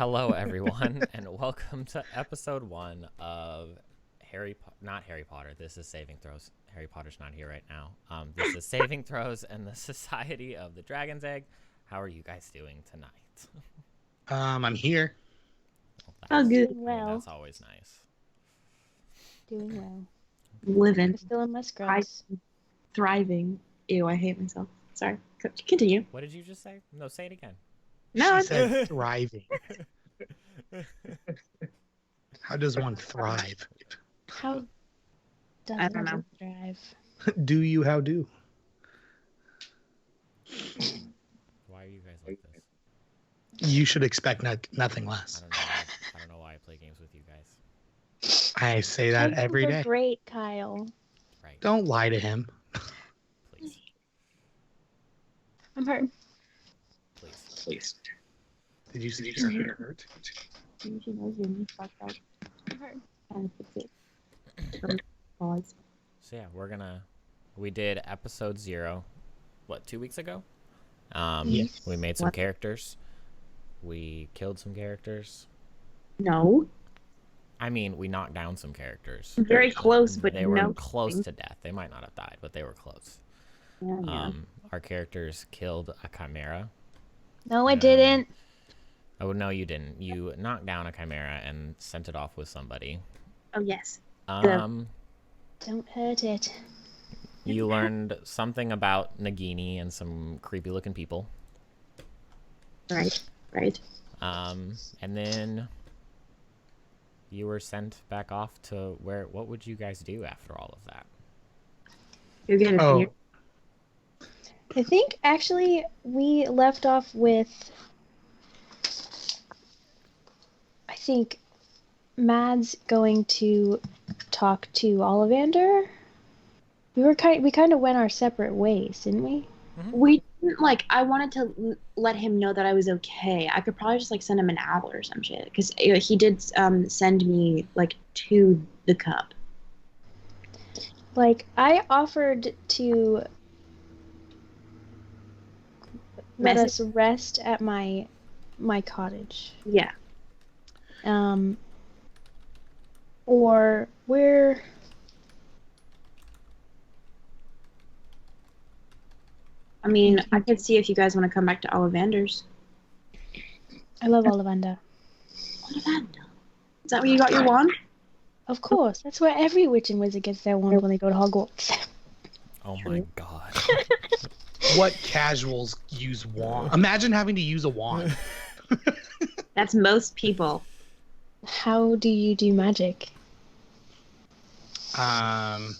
Hello, everyone, and welcome to episode 1 of not Harry Potter. This is Saving Throws. Harry Potter's not here right now. This is Saving Throws and the Society of the Dragon's Egg. How are you guys doing tonight? I'm here. Oh, good. Well, that's always nice. Doing well. Living. I'm still in my scrubs. Thriving. Ew, I hate myself. Sorry. Continue. What did you just say? No, say it again. No, I said thriving. How does one thrive? How does I don't know. one thrive? Do you? How do? Why are you guys like this? You should expect nothing less. I don't know why I play games with you guys. I say that every day. Great, Kyle. Right. Don't lie to him. Please. I'm hurt. Please. Did you see your hair hurt? I'm hurt. So yeah, we did episode 0, 2 weeks ago? Yes. We made some characters. We killed some characters. No. I mean, we knocked down some characters. Very close, but they were close to death. They might not have died, but they were close. Yeah. Our characters killed a chimera. No, I didn't. Oh, no, you didn't. You knocked down a chimera and sent it off with somebody. Oh, yes. Don't hurt it. You learned something about Nagini and some creepy-looking people. Right. And then you were sent back off to where? What would you guys do after all of that? You're gonna I think actually we left off with, I think, Mads going to talk to Ollivander. We kind of went our separate ways, didn't we? Mm-hmm. We didn't, I wanted to let him know that I was okay. I could probably just send him an owl or some shit, because he did send me to the cup. I offered to let us rest at my cottage. Yeah. Or where? I mean, I could see if you guys want to come back to Ollivander's. I love Ollivander. Ollivander? Is that where you got your wand? Of course. That's where every witch and wizard gets their wand when they go to Hogwarts. Oh my god. What casuals use wand? Imagine having to use a wand. That's most people. How do you do magic? I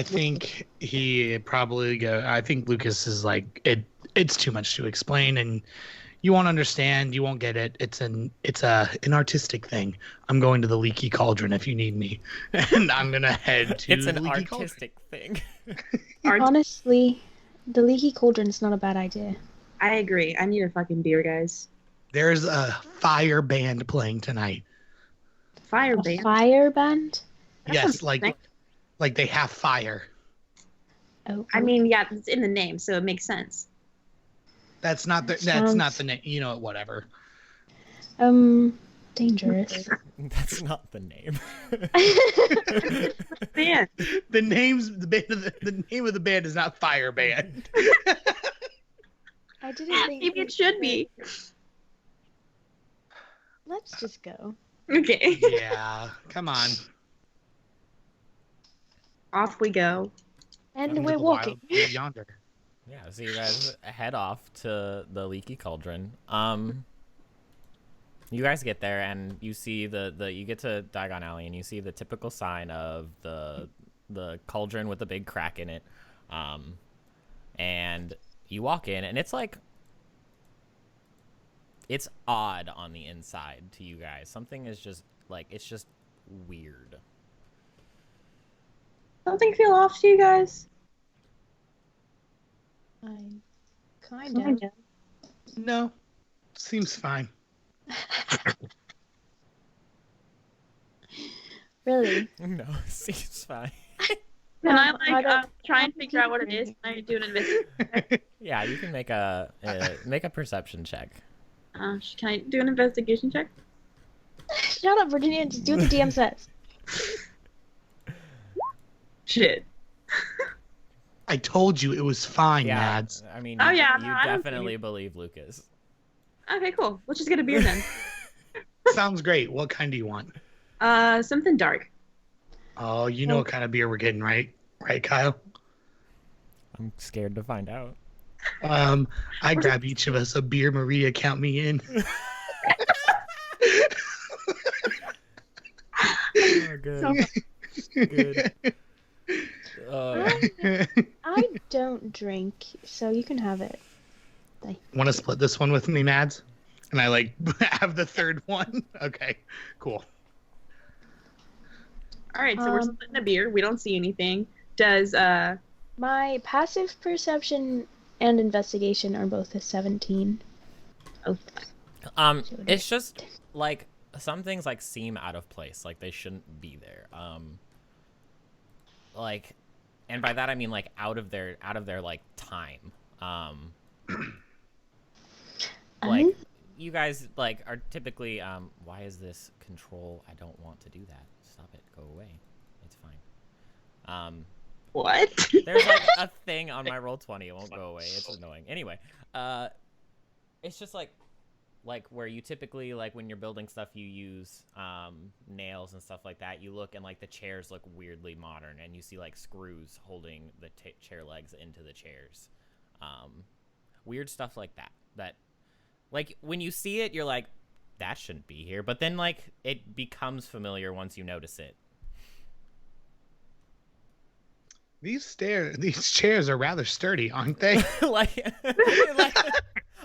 think I think Lucas is it's too much to explain and you won't understand, you won't get it. It's an artistic thing. I'm going to the Leaky Cauldron if you need me. And I'm going to head to It's the an Leaky artistic thing. Honestly, the Leaky Cauldron is not a bad idea. I agree. I need a fucking beer, guys. There's a fire band playing tonight. Fire A band? fire band? Yes, like they have fire. Oh. I mean, yeah, it's in the name, so it makes sense. That's not the name. You know, whatever. Dangerous. That's not the name. Man. The name of the band is not Fire Band. I didn't think. Maybe it should be. Let's just go. Okay. Yeah, come on. Off we go. And Into we're the walking. wild yonder. Yeah, so you guys head off to the Leaky Cauldron. You guys get there and you see you get to Diagon Alley and you see the typical sign of the cauldron with the big crack in it. And you walk in and it's it's odd on the inside to you guys. Something is just it's just weird. Something feel off to you guys? Kind of. No, seems fine. Really? No, seems fine. Can I try and figure out what it is? Can I do an investigation? Yeah, you can make a perception check. Can I do an investigation check? Shut up, Virginia. Just do what the DM says. Shit. I told you it was fine, Yeah, Mads. I mean, Oh, you, yeah, you no, I don't definitely believe Lucas. Okay, cool. Let's just get a beer then. Sounds great. What kind do you want? Something dark. Oh, you know what kind of beer we're getting, right? Right, Kyle? I'm scared to find out. I grab each of us a beer. Maria, count me in. Oh, good. So- Good. I don't drink, so you can have it. Want to split this one with me, Mads? And I like have the third one. Okay, cool. All right, so we're splitting a beer. We don't see anything. Does My passive perception and investigation are both a 17. It's just like some things like seem out of place, like they shouldn't be there. Like, and by that I mean like out of their like time. Like you guys like are typically why is this control? I don't want to do that. Stop it. Go away. It's fine. what? There's like a thing on my Roll20. It won't go away. It's annoying. Anyway, it's just like where you typically like when you're building stuff, you use nails and stuff like that. You look and like the chairs look weirdly modern, and you see like screws holding the chair legs into the chairs. Weird stuff like that. That like when you see it, you're like, that shouldn't be here. But then like it becomes familiar once you notice it. These chairs are rather sturdy, aren't they? like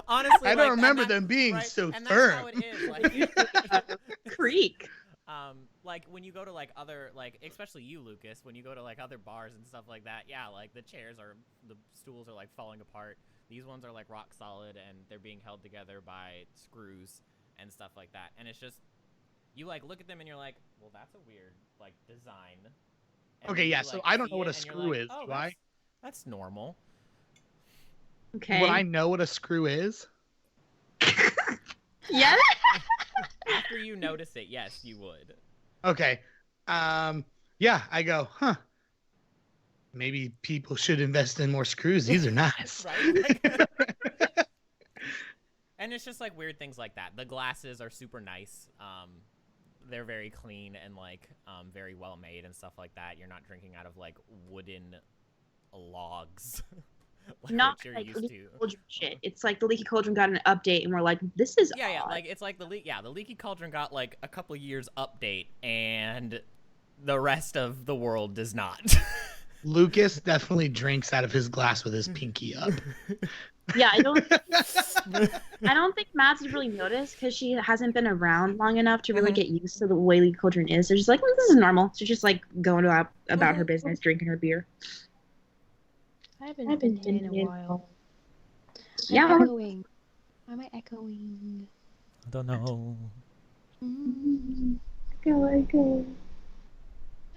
honestly, I don't like, remember them being so and firm. that's how it is. Like, Creek. like when you go to like other like especially you, Lucas, when you go to like other bars and stuff like that, yeah, like the stools are like falling apart. These ones are like rock solid and they're being held together by screws and stuff like that. And it's just you like look at them and you're like, well, that's a weird like design. And Okay, then yeah, you, so like, I don't see know what it a and you're screw like, is, oh, do I? That's normal. Okay. Would I know what a screw is? Yes. After you notice it, yes, you would. Okay. Yeah, I go, huh. Maybe people should invest in more screws. These are nice. Right? Like, and it's just like weird things like that. The glasses are super nice. They're very clean and like very well made and stuff like that. You're not drinking out of like wooden logs. like Not what you're like used leaky to. cauldron shit. It's like the leaky cauldron got an update, and we're like, this is Yeah, odd. like it's like the leaky cauldron got like a couple years update, and the rest of the world does not. Lucas definitely drinks out of his glass with his pinky up. Yeah, I don't think Mads has really noticed because she hasn't been around long enough to really get used to the way leaky cauldron is. So she's like, this is normal. She's just like going about her business, drinking her beer. I haven't been here in a while. Yeah. I'm echoing. Why am I echoing? I don't know. Go.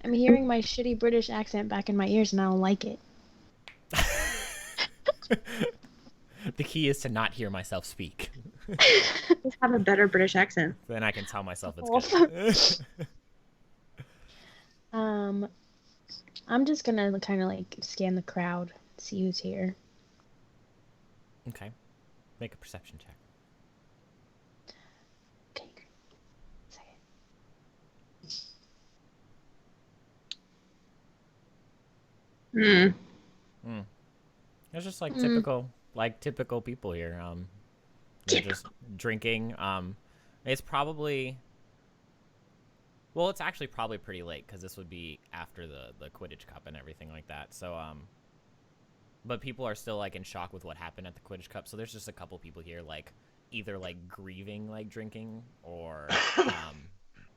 I'm hearing my shitty British accent back in my ears and I don't like it. The key is to not hear myself speak. Just have a better British accent. Then I can tell myself it's good. I'm just gonna kind of like scan the crowd, see who's here. Okay. Make a perception check. Okay. Second. It's just like typical people here. They're just drinking. It's probably. Well, it's actually probably pretty late because this would be after the Quidditch Cup and everything like that. So, but people are still like in shock with what happened at the Quidditch Cup. So there's just a couple people here like either like grieving like drinking or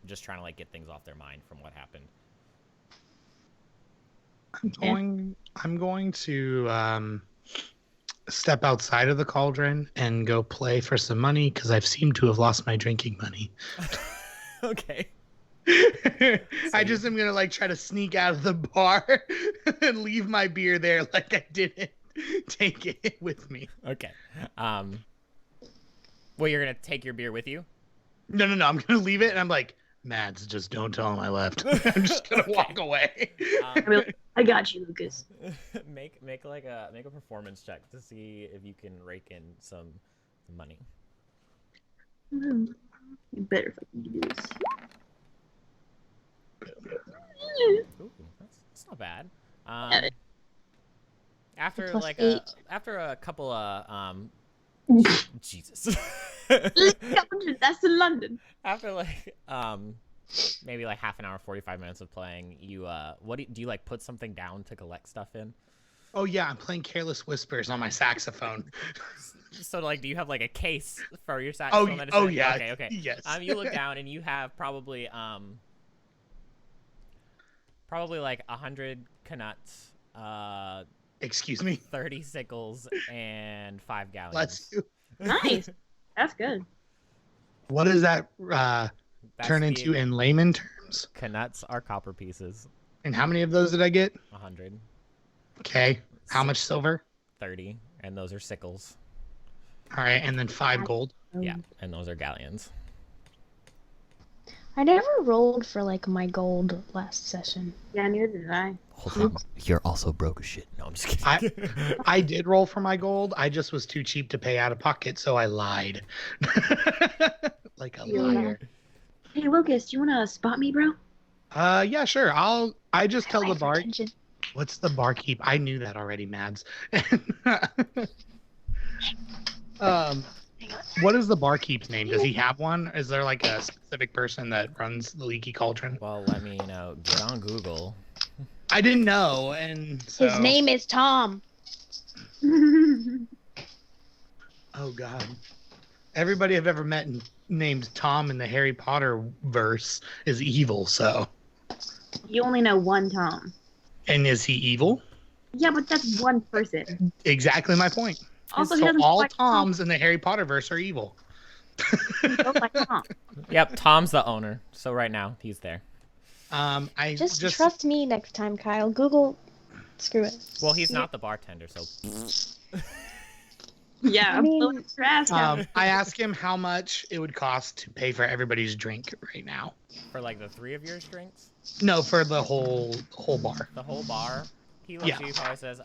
just trying to like get things off their mind from what happened. I'm going to step outside of the cauldron and go play for some money because I've seemed to have lost my drinking money. Okay. I just am gonna like try to sneak out of the bar and leave my beer there like I didn't take it with me. Okay. Well, you're gonna take your beer with you? No. I'm gonna leave it, and I'm like, Mads, just don't tell him I left. I'm just gonna walk away. I got you, Lucas. Make a performance check to see if you can rake in some money. You better fucking do this. Ooh, that's not bad. After a couple of Jesus. That's in London. After like maybe like half an hour, 45 minutes of playing, you do you like put something down to collect stuff in? Oh yeah, I'm playing Careless Whispers on my saxophone. So like, do you have like a case for your saxophone? Oh yeah. Okay. Yes. You look down and you have probably like 100 knuts, excuse me, 30 sickles, and 5 galleons. Let's do. Nice. That's good. What does that turn into in layman terms? Knuts are copper pieces. And how many of those did I get? 100. Okay. How much silver? 30, and those are sickles. All right, and then 5 gold. Yeah, and those are galleons. I never rolled for like my gold last session. Yeah, neither did I. Hold on, you're also broke as shit. No, I'm just kidding. I did roll for my gold. I just was too cheap to pay out of pocket, so I lied. Like a liar. Hey, Lucas, do you want to spot me, bro? Yeah, sure. I just tell the bar. Attention. What's the barkeep? I knew that already, Mads. What is the barkeep's name? Does he have one? Is there like a specific person that runs the Leaky Cauldron? Well, let me get on Google. I didn't know, and so... His name is Tom. Oh God! Everybody I've ever met named Tom in the Harry Potter verse is evil. So. You only know one Tom. And is he evil? Yeah, but that's one person. Exactly my point. Also, so all Toms in the Harry Potter verse are evil. Like Tom. Yep, Tom's the owner. So right now he's there. I just trust me next time, Kyle. Google, screw it. Well, he's not the bartender, so. Yeah, I asked him how much it would cost to pay for everybody's drink right now. For like the 3 of yours drinks? No, for the whole bar. The whole bar? He looks at you, probably says,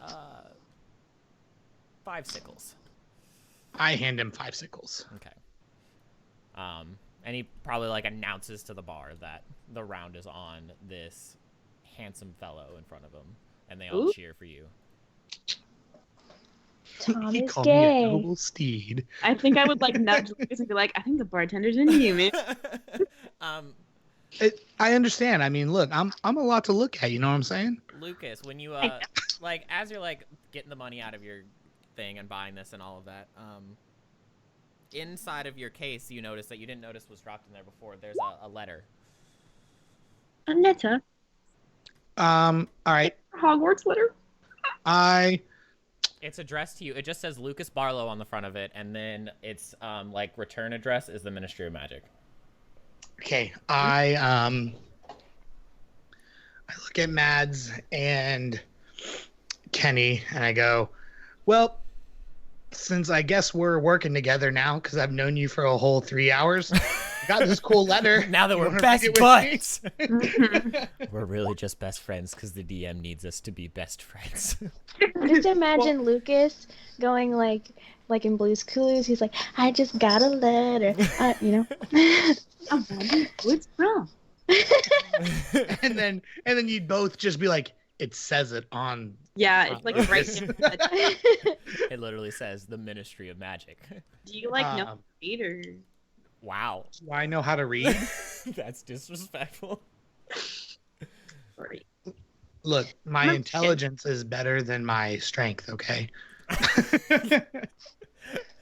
5 sickles. I hand him 5 sickles. Okay. And he probably like announces to the bar that the round is on this handsome fellow in front of him, and they all cheer for you. Tom he is called gay. me a noble steed. I think I would like nudge Lucas and be like, I think the bartender's into you, man. I understand. I mean, look, I'm a lot to look at. You know what I'm saying? Lucas, when you like as you're like getting the money out of your thing and buying this and all of that, inside of your case, you notice that you didn't notice was dropped in there before. There's a letter. A letter? All right. Hogwarts letter? It's addressed to you. It just says Lucas Barlow on the front of it, and then it's like return address is the Ministry of Magic. Okay. I look at Mads and Kenny, and I go, well, since I guess we're working together now because I've known you for a whole 3 hours, I got this cool letter. Now that we're best buds. We're really just best friends because the DM needs us to be best friends. Just imagine Lucas going like in Blue's Clues. He's like, I just got a letter. You know. What's wrong? and then you'd both just be like, it says it on. Yeah, it's like right in It literally says the Ministry of Magic. Do you like know read or? Wow. Do I know how to read? That's disrespectful. Sorry. Look, my intelligence is better than my strength, okay?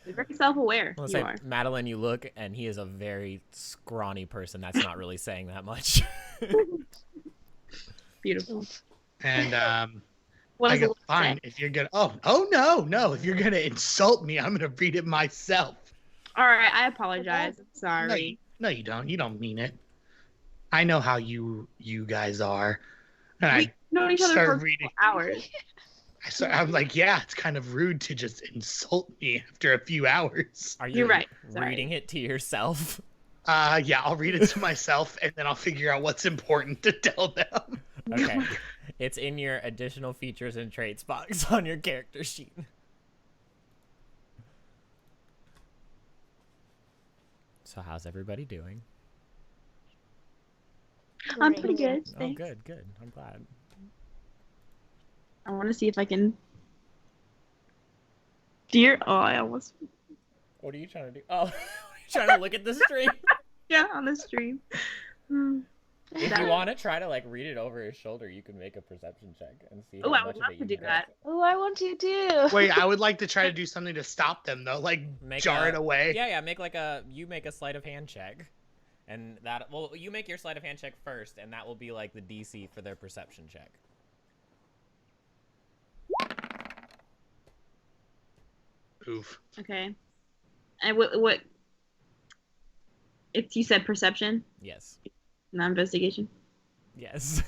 You're very self-aware. Let's you say, are. Madeline, you look, and he is a very scrawny person. That's not really saying that much. Beautiful. And What I does it go, fine, if you're gonna no, if you're gonna insult me, I'm gonna read it myself. All right, I apologize. I'm sorry. No, you don't. You don't mean it. I know how you guys are. And We know each other for reading. hours. So I'm like, yeah, it's kind of rude to just insult me after a few hours. Are you You're right. Sorry. reading it to yourself? Yeah, I'll read it to myself and then I'll figure out what's important to tell them. Okay. It's in your additional features and traits box on your character sheet. So how's everybody doing? I'm pretty good. Oh, Thanks. good. I'm glad. I want to see if I can. Dear, oh, I almost. What are you trying to do? Oh, you're trying to look at the stream? Yeah, on the stream. If you want to try to like read it over his shoulder, you can make a perception check and see how Oh, I much would of love it to you do can that. Oh, I want to too. Wait, I would like to try to do something to stop them though, like jar it away. Yeah, make you make a sleight of hand check. And that, well, you make your sleight of hand check first, and that will be like the DC for their perception check. Oof. Okay. And what? If you said perception, Yes. not investigation. Yes.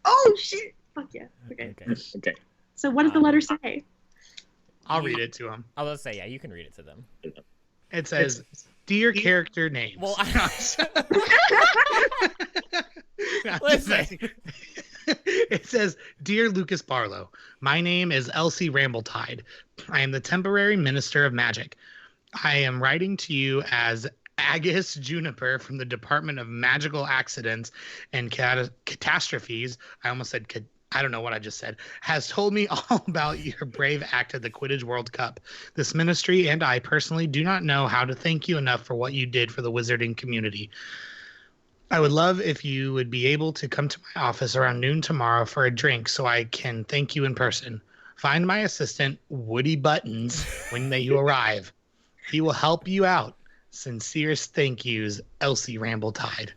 Oh shit! Fuck yeah. Okay. Okay. So what does the letter say? I'll read it to them. I was gonna say, yeah, you can read it to them. It says, "Dear character names." Well, Listen. It says, "Dear Lucas Barlow, my name is Elsie Rambletide. I am the temporary minister of magic. I am writing to you as Agus Juniper from the Department of Magical Accidents and Catastrophes." I almost said I don't know what I just said. "Has told me all about your brave act at the Quidditch World Cup. This ministry and I personally do not know how to thank you enough for what you did for the wizarding community. I would love if you would be able to come to my office around noon tomorrow for a drink so I can thank you in person. Find my assistant, Woody Buttons, when you arrive. He will help you out. Sincerest thank yous, Elsie Rambletide."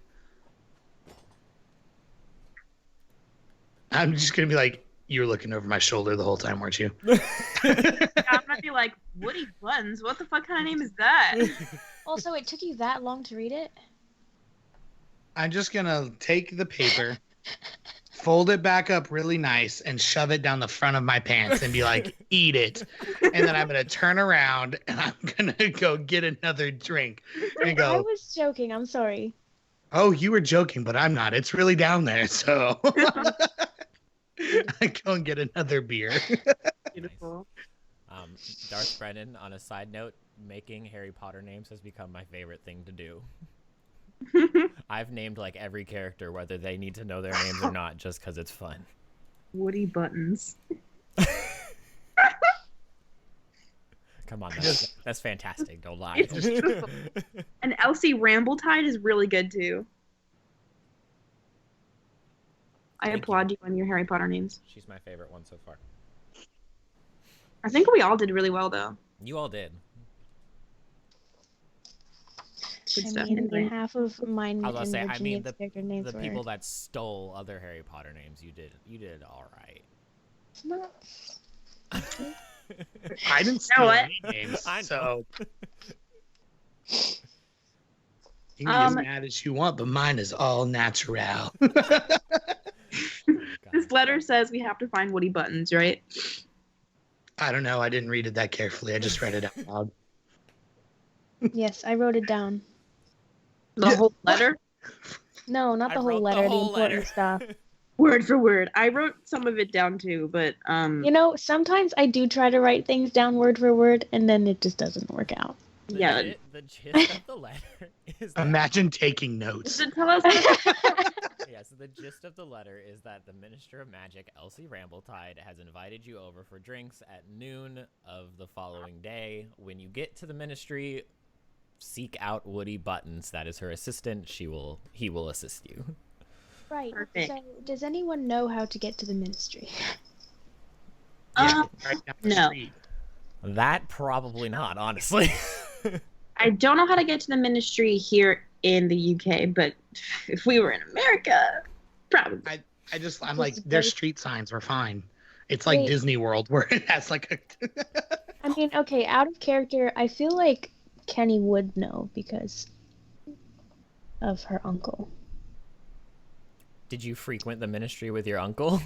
I'm just going to be like, you were looking over my shoulder the whole time, weren't you? I'm gonna be like, Woody Buttons? What the fuck kind of name is that? Also, it took you that long to read it? I'm just going to take the paper, fold it back up really nice, and shove it down the front of my pants and be like, eat it. And then I'm going to turn around and I'm going to go get another drink and I go, was joking. I'm sorry. "Oh, you were joking, but I'm not. It's really down there." So I go and get another beer. Beautiful. Darth Brennan, on a side note, making Harry Potter names has become my favorite thing to do. I've named like every character, whether they need to know their names or not, just because it's fun. Woody Buttons. Come on, that's fantastic. Don't lie. And Elsie Rambletide is really good too. I Thank applaud you on your Harry Potter names. She's my favorite one so far. I think we all did really well though. You all did. Good I stuff. mean, Anyway. half of mine I was gonna and say, I mean, Virginia's character names The were. people that stole other Harry Potter names, you did all right. It's not. I didn't You know steal what? any names, I know. so you can be as mad as you want, but mine is all natural. This letter says we have to find Woody Buttons, right? I don't know. I didn't read it that carefully. I just read it out loud. Yes, I wrote it down. The whole letter? No, not I the whole wrote the letter. The whole important letter. stuff. Word for word. I wrote some of it down too, but You know, sometimes I do try to write things down word for word, and then it just doesn't work out. The gist of the letter is that, Imagine taking notes. So tell us. so the gist of the letter is that the Minister of Magic, Elsie Rambletide, has invited you over for drinks at noon of the following day. When you get to the ministry, seek out Woody Buttons. That is her assistant. He will assist you. Right. Perfect. So, does anyone know how to get to the ministry? Yeah, right down the no. street. That probably not, honestly. I don't know how to get to the ministry here in the UK, but if we were in America, probably. I'm like, their street signs were fine. It's like Wait. Disney World where it has like a I mean, okay, out of character, I feel like Kenny would know because of her uncle. Did you frequent the ministry with your uncle?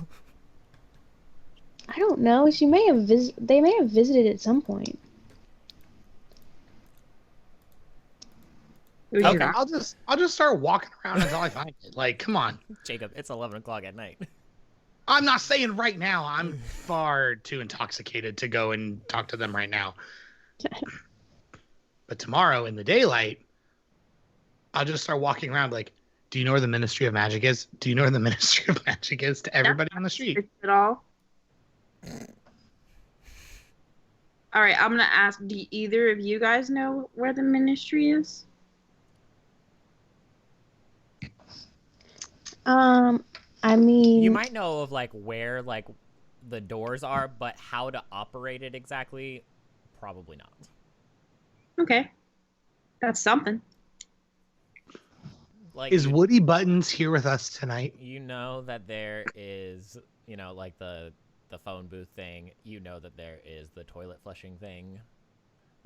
I don't know. She may have they may have visited at some point. Who's Okay. your- I'll just start walking around until I find it. Like, come on. Jacob, it's 11 o'clock at night. I'm not saying right now. I'm far too intoxicated to go and talk to them right now. But tomorrow in the daylight, I'll just start walking around like, do you know where the Ministry of Magic is? Do you know where the Ministry of Magic is to everybody on the street? At all? All right, I'm gonna ask. Do either of you guys know where the ministry is? I mean, You might know of like where like the doors are, but how to operate it exactly, probably not. Okay, that's something. Like Is Woody Buttons here with us tonight? you know that there is, like the phone booth thing. You know that there is the toilet flushing thing.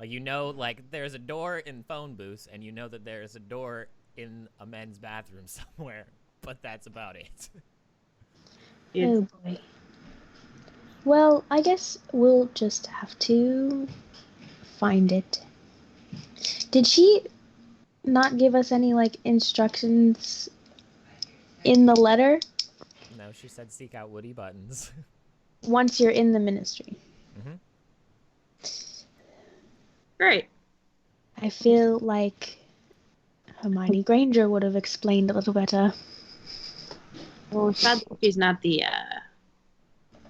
Like there's a door in phone booths, and you know that there is a door in a men's bathroom somewhere. But that's about it. oh boy. Well, I guess we'll just have to find it. Did she not give us any like instructions in the letter? No, she said seek out Woody Buttons. Once you're in the ministry. Great. I feel like Hermione Granger would have explained a little better. Well, sadly, she's not the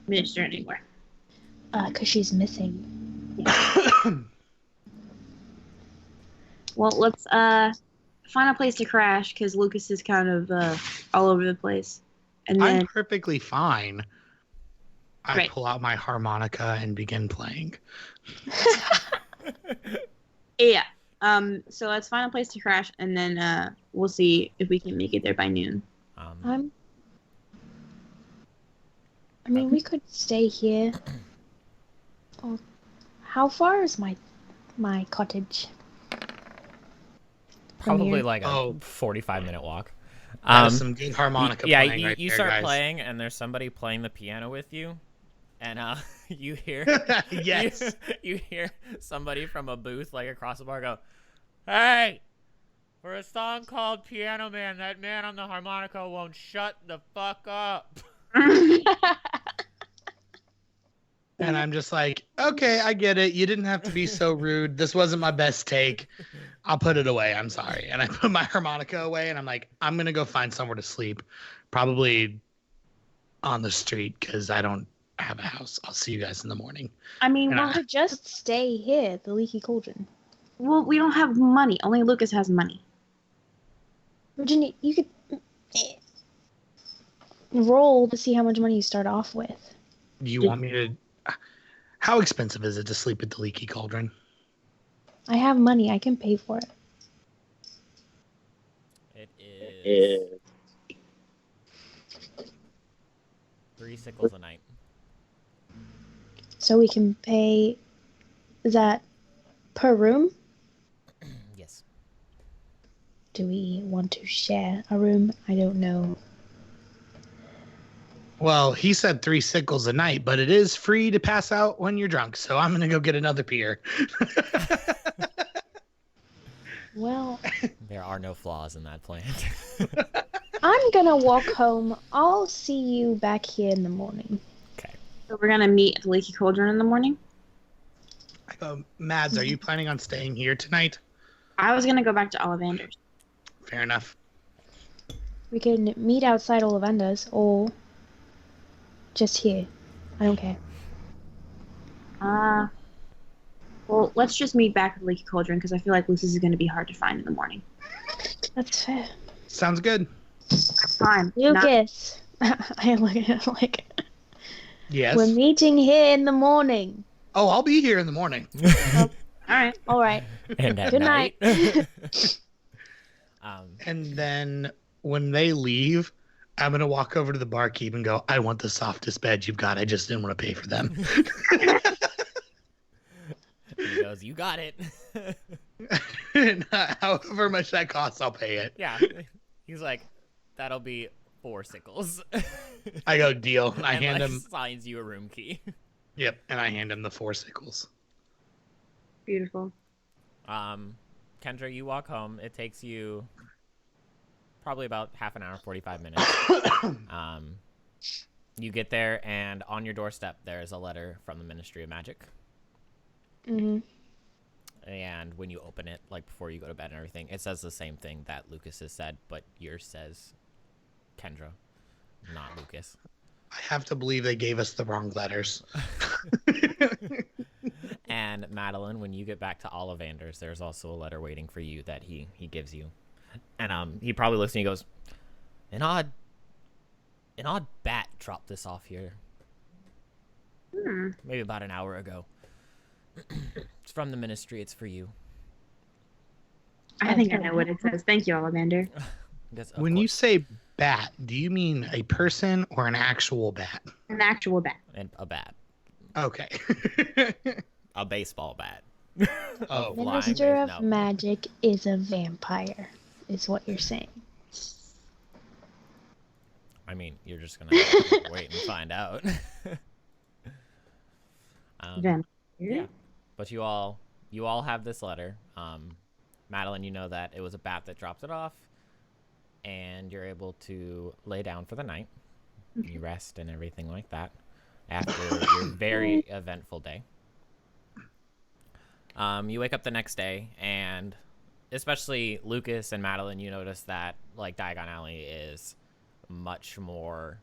minister anymore. 'Cause she's missing. Well, let's find a place to crash because Lucas is kind of all over the place. And then I'm perfectly fine. I Right. pull out my harmonica and begin playing. yeah. So let's find a place to crash, and then we'll see if we can make it there by noon. I mean, we could stay here. Oh, how far is my cottage? From Probably here? like a Oh. 45-minute walk. That is some good harmonica Yeah, playing right you there, start guys. playing, and there's somebody playing the piano with you, and you hear Yes. you hear somebody from a booth like across the bar go, "Hey, for a song called Piano Man, that man on the harmonica won't shut the fuck up." And I'm just like, okay, I get it. You didn't have to be so rude. This wasn't my best take. I'll put it away. I'm sorry. And I put my harmonica away, and I'm like, I'm going to go find somewhere to sleep. Probably on the street because I don't have a house. I'll see you guys in the morning. I mean, And well, We could just stay here at the Leaky Cauldron. we don't have money. Only Lucas has money. Virginia, you could roll to see how much money you start off with. Do you want me to... How expensive is it to sleep at the Leaky Cauldron? I have money. I can pay for it. It is 3 sickles a night. So we can pay... Is that per room? Yes. Do we want to share a room? I don't know. Well, he said 3 sickles a night, but it is free to pass out when you're drunk. So I'm going to go get another beer. Well, There are no flaws in that plan. I'm gonna walk home. I'll see you back here in the morning. So we're gonna meet at the Leaky Cauldron in the morning. I go, Mads, are you planning on staying here tonight? I was gonna go back to Ollivander's. Fair enough. We can meet outside Ollivander's or just here. I don't care. Well, let's just meet back at the Leaky Cauldron because I feel like Lucy's is gonna be hard to find in the morning. That's fair. Sounds good. Fine. Lucas, I look at him like, Yes. we're meeting here in the morning. Oh, I'll be here in the morning. All right. All right. And at Good night. And then when they leave, I'm going to walk over to the barkeep and go, I want the softest bed you've got. I just didn't want to pay for them. He goes, "You got it." And, however much that costs, I'll pay it. Yeah. He's like, "That'll be 4 sickles. I go, deal. I and hand like, him. signs you a room key. Yep, and I hand him the 4 sickles. Beautiful. Kendra, you walk home. It takes you probably about half an hour, 45 minutes. You get there, and on your doorstep, there's a letter from the Ministry of Magic. Mm-hmm. And when you open it, like before you go to bed and everything, it says the same thing that Lucas has said, but yours says Kendra, not Lucas. I have to believe they gave us the wrong letters. And Madeline, when you get back to Ollivander's, there's also a letter waiting for you that he gives you. And he probably looks and he goes, an odd bat dropped this off here. Maybe about an hour ago. It's from the ministry. It's for you. I think I know what it says. Thank you, Ollivander. When you say bat, do you mean a person or an actual bat? An actual bat. And a bat. Okay. A baseball bat. Oh. Minister of Magic is a vampire, is what you're saying. I mean, you're just gonna have to wait and find out. Yeah, but you all have this letter. Madeline, you know that it was a bat that dropped it off, and you're able to lay down for the night. You rest and everything like that after your very eventful day. You wake up the next day, and especially Lucas and Madeline, you notice that like Diagon Alley is much more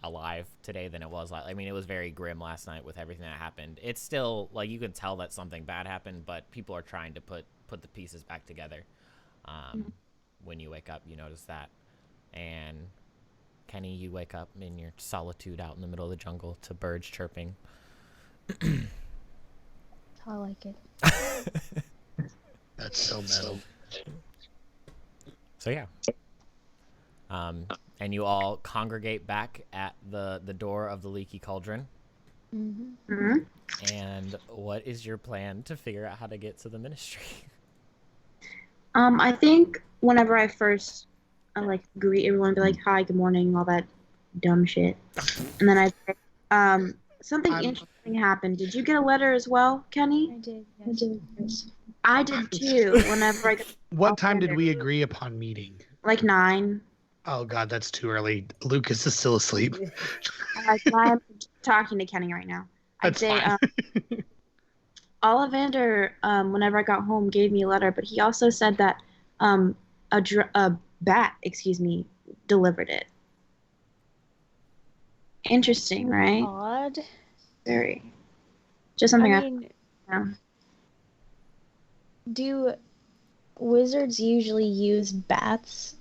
alive today than it was. I mean, it was very grim last night with everything that happened. It's still like you can tell that something bad happened, but people are trying to put the pieces back together. When you wake up, you notice that. And Kenny, you wake up in your solitude out in the middle of the jungle to birds chirping. I like it. That's so metal. So yeah. And you all congregate back at the door of the Leaky Cauldron. Mm-hmm. And what is your plan to figure out how to get to the ministry? I think whenever I first greet everyone, be like, "Hi, good morning," all that dumb shit, and then something interesting happened. Did you get a letter as well, Kenny? I did. Yes. I did too. Whenever I got What time did we agree upon meeting? like 9. Oh God, that's too early. Lucas is still asleep. I'm talking to Kenny right now. That's I'd say fine. Ollivander, whenever I got home, gave me a letter, but he also said that a bat, delivered it. Interesting, right? Odd. Very. Just something I mean, yeah. do wizards usually use bats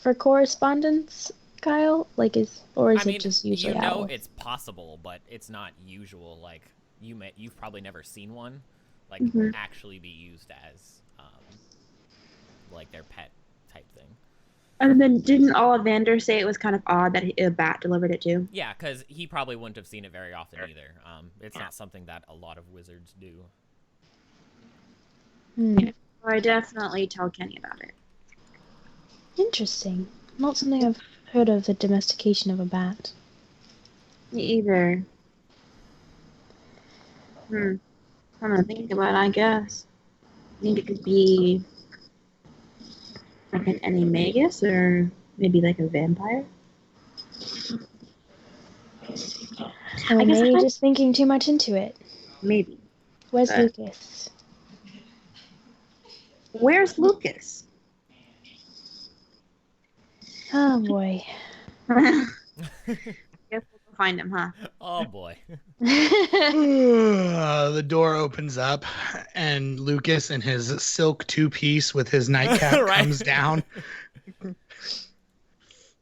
for correspondence, Kyle? Like, is it just usually owls? It's possible, but it's not usual. Like you've probably never seen one actually be used as like their pet type thing. And then didn't Ollivander say it was kind of odd that a bat delivered it too? Yeah, because he probably wouldn't have seen it very often either. It's not something that a lot of wizards do. Yeah. Well, I definitely tell Kenny about it. Interesting. Not something I've heard of, the domestication of a bat. Me either. I'm gonna think about it, I guess. I think it could be like an animagus or maybe like a vampire. Or maybe just thinking too much into it. Maybe. Where's Lucas? Where's Lucas? Oh boy. Guess we'll go find him, huh? Oh boy. The door opens up, and Lucas in his silk two-piece with his nightcap Right. comes down.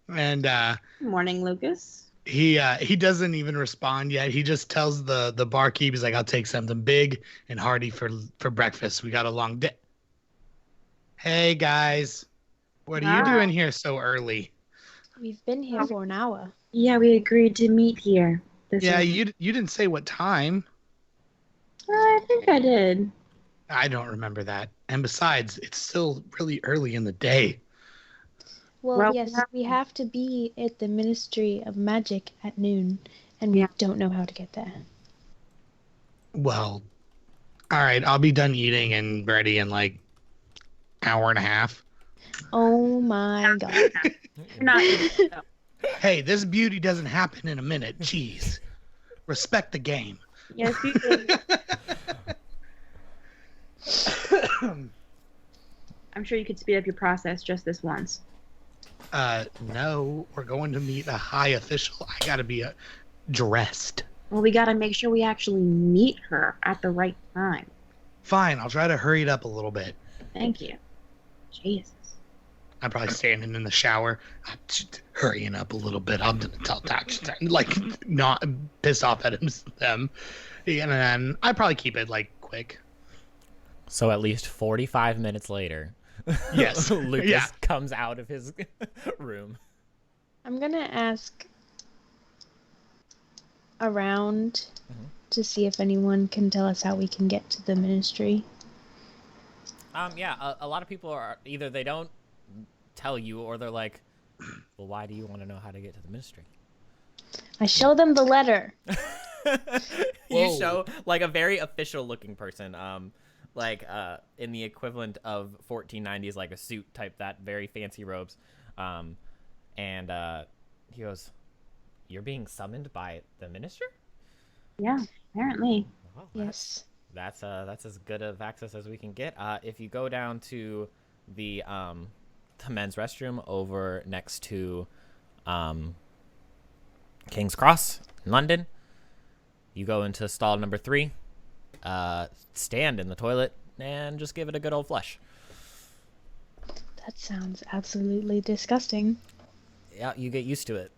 And Good morning, Lucas. he doesn't even respond yet. He just tells the barkeep, he's like, "I'll take something big and hearty for breakfast. We got a long day." Hey guys, what are you doing here so early? We've been here for an hour. Yeah, we agreed to meet here. Yeah, you didn't say what time. I think I did. I don't remember that. And besides, it's still really early in the day. Well, Well, yes, we have to be at the Ministry of Magic at noon, and we Yeah. don't know how to get there. Well, all right. I'll be done eating and ready in like hour and a half. Oh my god. You're not eating, though. Hey, this beauty doesn't happen in a minute. Jeez. Respect the game. Yes, you do. I'm sure you could speed up your process just this once. No, we're going to meet a high official. I gotta be dressed. Well, we gotta make sure we actually meet her at the right time. Fine, I'll try to hurry it up a little bit. Thank you. Jesus. I'm probably standing in the shower, hurrying up a little bit. I'm gonna tell Tax, like, not pissed off at them, and then I probably keep it like quick. So at least 45 minutes later, Yes, Lucas yeah. comes out of his room. I'm gonna ask around to see if anyone can tell us how we can get to the ministry. Yeah, a lot of people are either they don't tell you or they're like, well, why do you want to know how to get to the ministry? I show them the letter. You Whoa. show like a very official looking person, in the equivalent of 1490s, like a suit type, that very fancy robes. And he goes, "You're being summoned by the minister?" Yeah, apparently. Wow, Yes. that's as good of access as we can get. If you go down to the men's restroom over next to King's Cross in London, you go into stall number 3, stand in the toilet, and just give it a good old flush. That sounds absolutely disgusting. Yeah, you get used to it.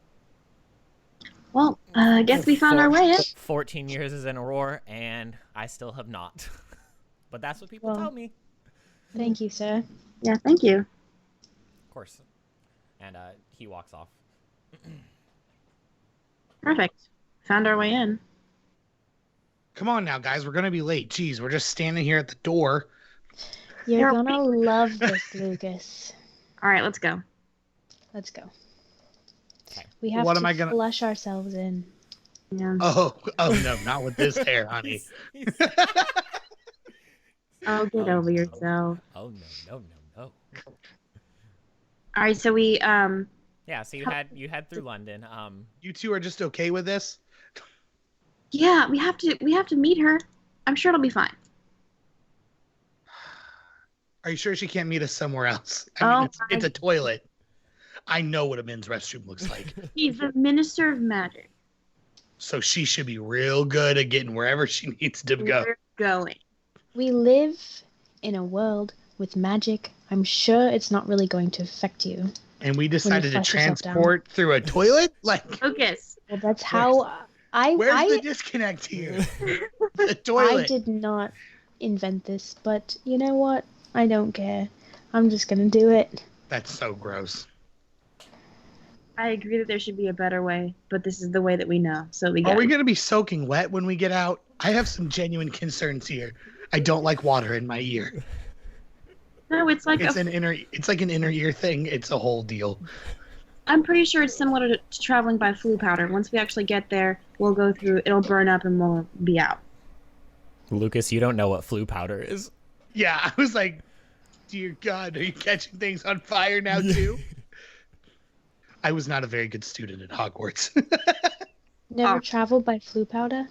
Well, I guess we found our way in. 14 years is in a roar, and I still have not. But that's what people Well. tell me. Thank you, sir. Yeah, thank you. Of course. And he walks off. Perfect. Found our way in. Come on now, guys. We're gonna be late. Jeez, we're just standing here at the door. You're You're gonna love this, Lucas. All right, let's go. Let's go. Okay. We have What to am I gonna- flush ourselves in. Yeah. Oh no, not with this hair, honey. Oh, get over yourself. Oh no. All right, so we Yeah, so you head through London. You two are just okay with this? yeah, we have to meet her. I'm sure it'll be fine. Are you sure she can't meet us somewhere else? I mean, Oh, it's a toilet. I know what a men's restroom looks like. He's the Minister of Magic. So she should be real good at getting wherever she needs to go. We're going. We live in a world with magic. I'm sure it's not really going to affect you. And we decided to flush yourself down. transport through a toilet? Like, Focus. Well, that's how where's the disconnect here? The I toilet. did not invent this, but you know what? I don't care. I'm just gonna do it. That's so gross. I agree that there should be a better way, but this is the way that we know. So we Are got we going to be soaking wet when we get out? I have some genuine concerns here. I don't like water in my ear. No, it's like It's like an inner ear thing. It's a whole deal. I'm pretty sure it's similar to traveling by flu powder. Once we actually get there, we'll go through, it'll burn up and we'll be out. Lucas, you don't know what flu powder is. Yeah, I was like, dear God, are you catching things on fire now too? I was not a very good student at Hogwarts. Never Oh. traveled by flu powder?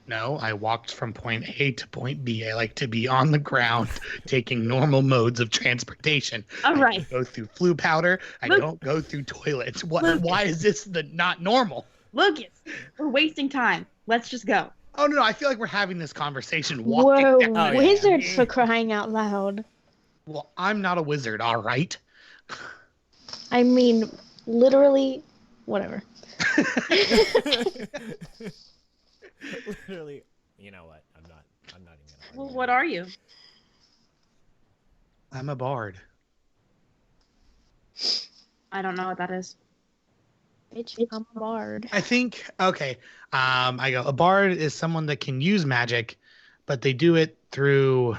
No, I walked from point A to point B. I like to be on the ground, taking normal modes of transportation. All I right. don't go through flu powder. I Luke- don't go through toilets. What? Lucas. Why is this not normal? Lucas, we're wasting time. Let's just go. Oh no, I feel like we're having this conversation walking Whoa, down. Oh, yeah. wizard for crying out loud. Well, I'm not a wizard, all right. I mean, literally, whatever. Literally, you know what? I'm not even gonna Well, argue. what are you? I'm a bard. I don't know what that is. Bitch, I'm a bard. I think okay. I go. A bard is someone that can use magic, but they do it through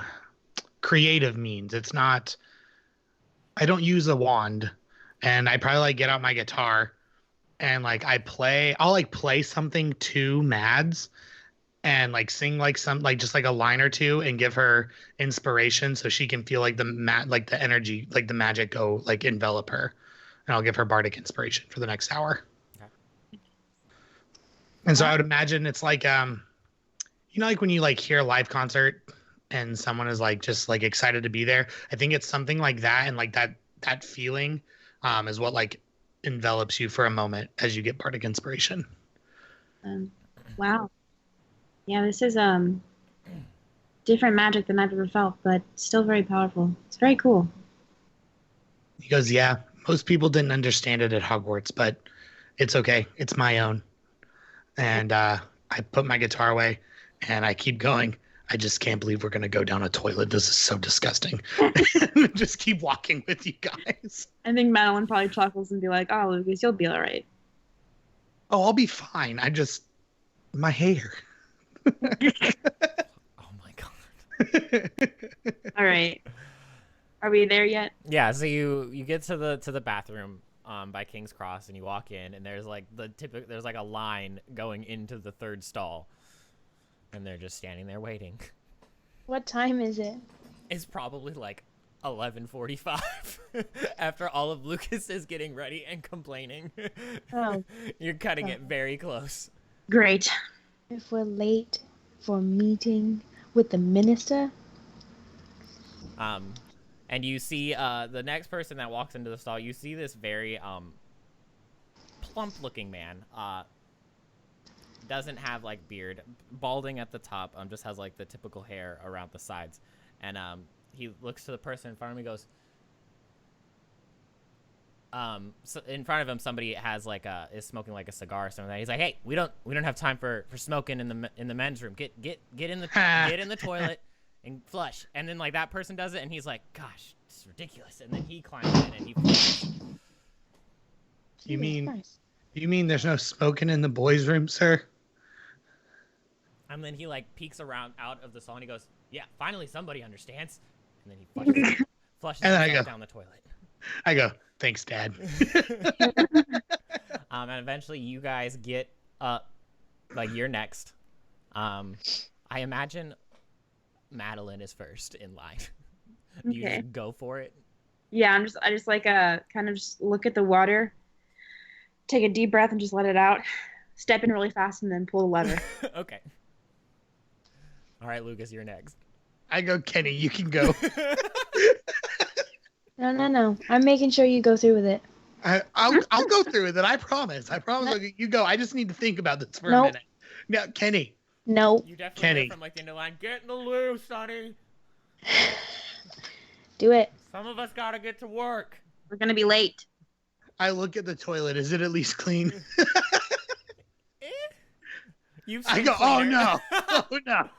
creative means. It's not. I don't use a wand, and I probably like get out my guitar and like I'll like play something to Mads and like sing like some like just like a line or two and give her inspiration so she can feel like the energy, like the magic go like envelop her. And I'll give her bardic inspiration for the next hour. Okay. And so I would imagine it's like like when you like hear a live concert and someone is like just like excited to be there. I think it's something like that, and like that feeling is what like envelops you for a moment as you get bardic inspiration. Wow. Yeah, this is different magic than I've ever felt, but still very powerful. It's very cool. He goes, yeah, most people didn't understand it at Hogwarts, but it's okay. It's my own. And I put my guitar away and I keep going. I just can't believe we're going to go down a toilet. This is so disgusting. Just keep walking with you guys. I think Madeline probably chuckles and be like, oh, Lucas, you'll be all right. Oh, I'll be fine. My hair. Oh my god. All right. Are we there yet? Yeah, so you get to the bathroom by King's Cross and you walk in and there's like there's like a line going into the third stall. And they're just standing there waiting. What time is it? It's probably like 11:45 after all of Lucas is getting ready and complaining. Oh. You're cutting it very close. Great. If we're late for a meeting with the minister. And you see the next person that walks into the stall, you see this very plump-looking man. Doesn't have like beard, balding at the top, just has like the typical hair around the sides. And he looks to the person in front of him and goes, so in front of him somebody has like is smoking like a cigar or something like that. He's like, hey, we don't have time for smoking in the men's room. Get in the toilet and flush. And then like that person does it and he's like, gosh, this is ridiculous. And then he climbs in and he flushes. You mean there's no smoking in the boys' room, sir? And then he like peeks around out of the stall and he goes, yeah, finally somebody understands. And then he flushes himself down the toilet. I go, thanks, Dad. And eventually you guys get up, like you're next. I imagine Madeline is first in line. Do you just go for it? Yeah, I just like kind of just look at the water, take a deep breath and just let it out. Step in really fast and then pull the lever. Okay. All right, Lucas, you're next. I go, Kenny, you can go. No. I'm making sure you go through with it. I'll go through with it. I promise. You go. I just need to think about this for a minute. Now, Kenny. No. You definitely hear from like the end of the line, get in the loo, sonny. Do it. Some of us gotta get to work. We're gonna be late. I look at the toilet. Is it at least clean? I go, oh no. Oh no.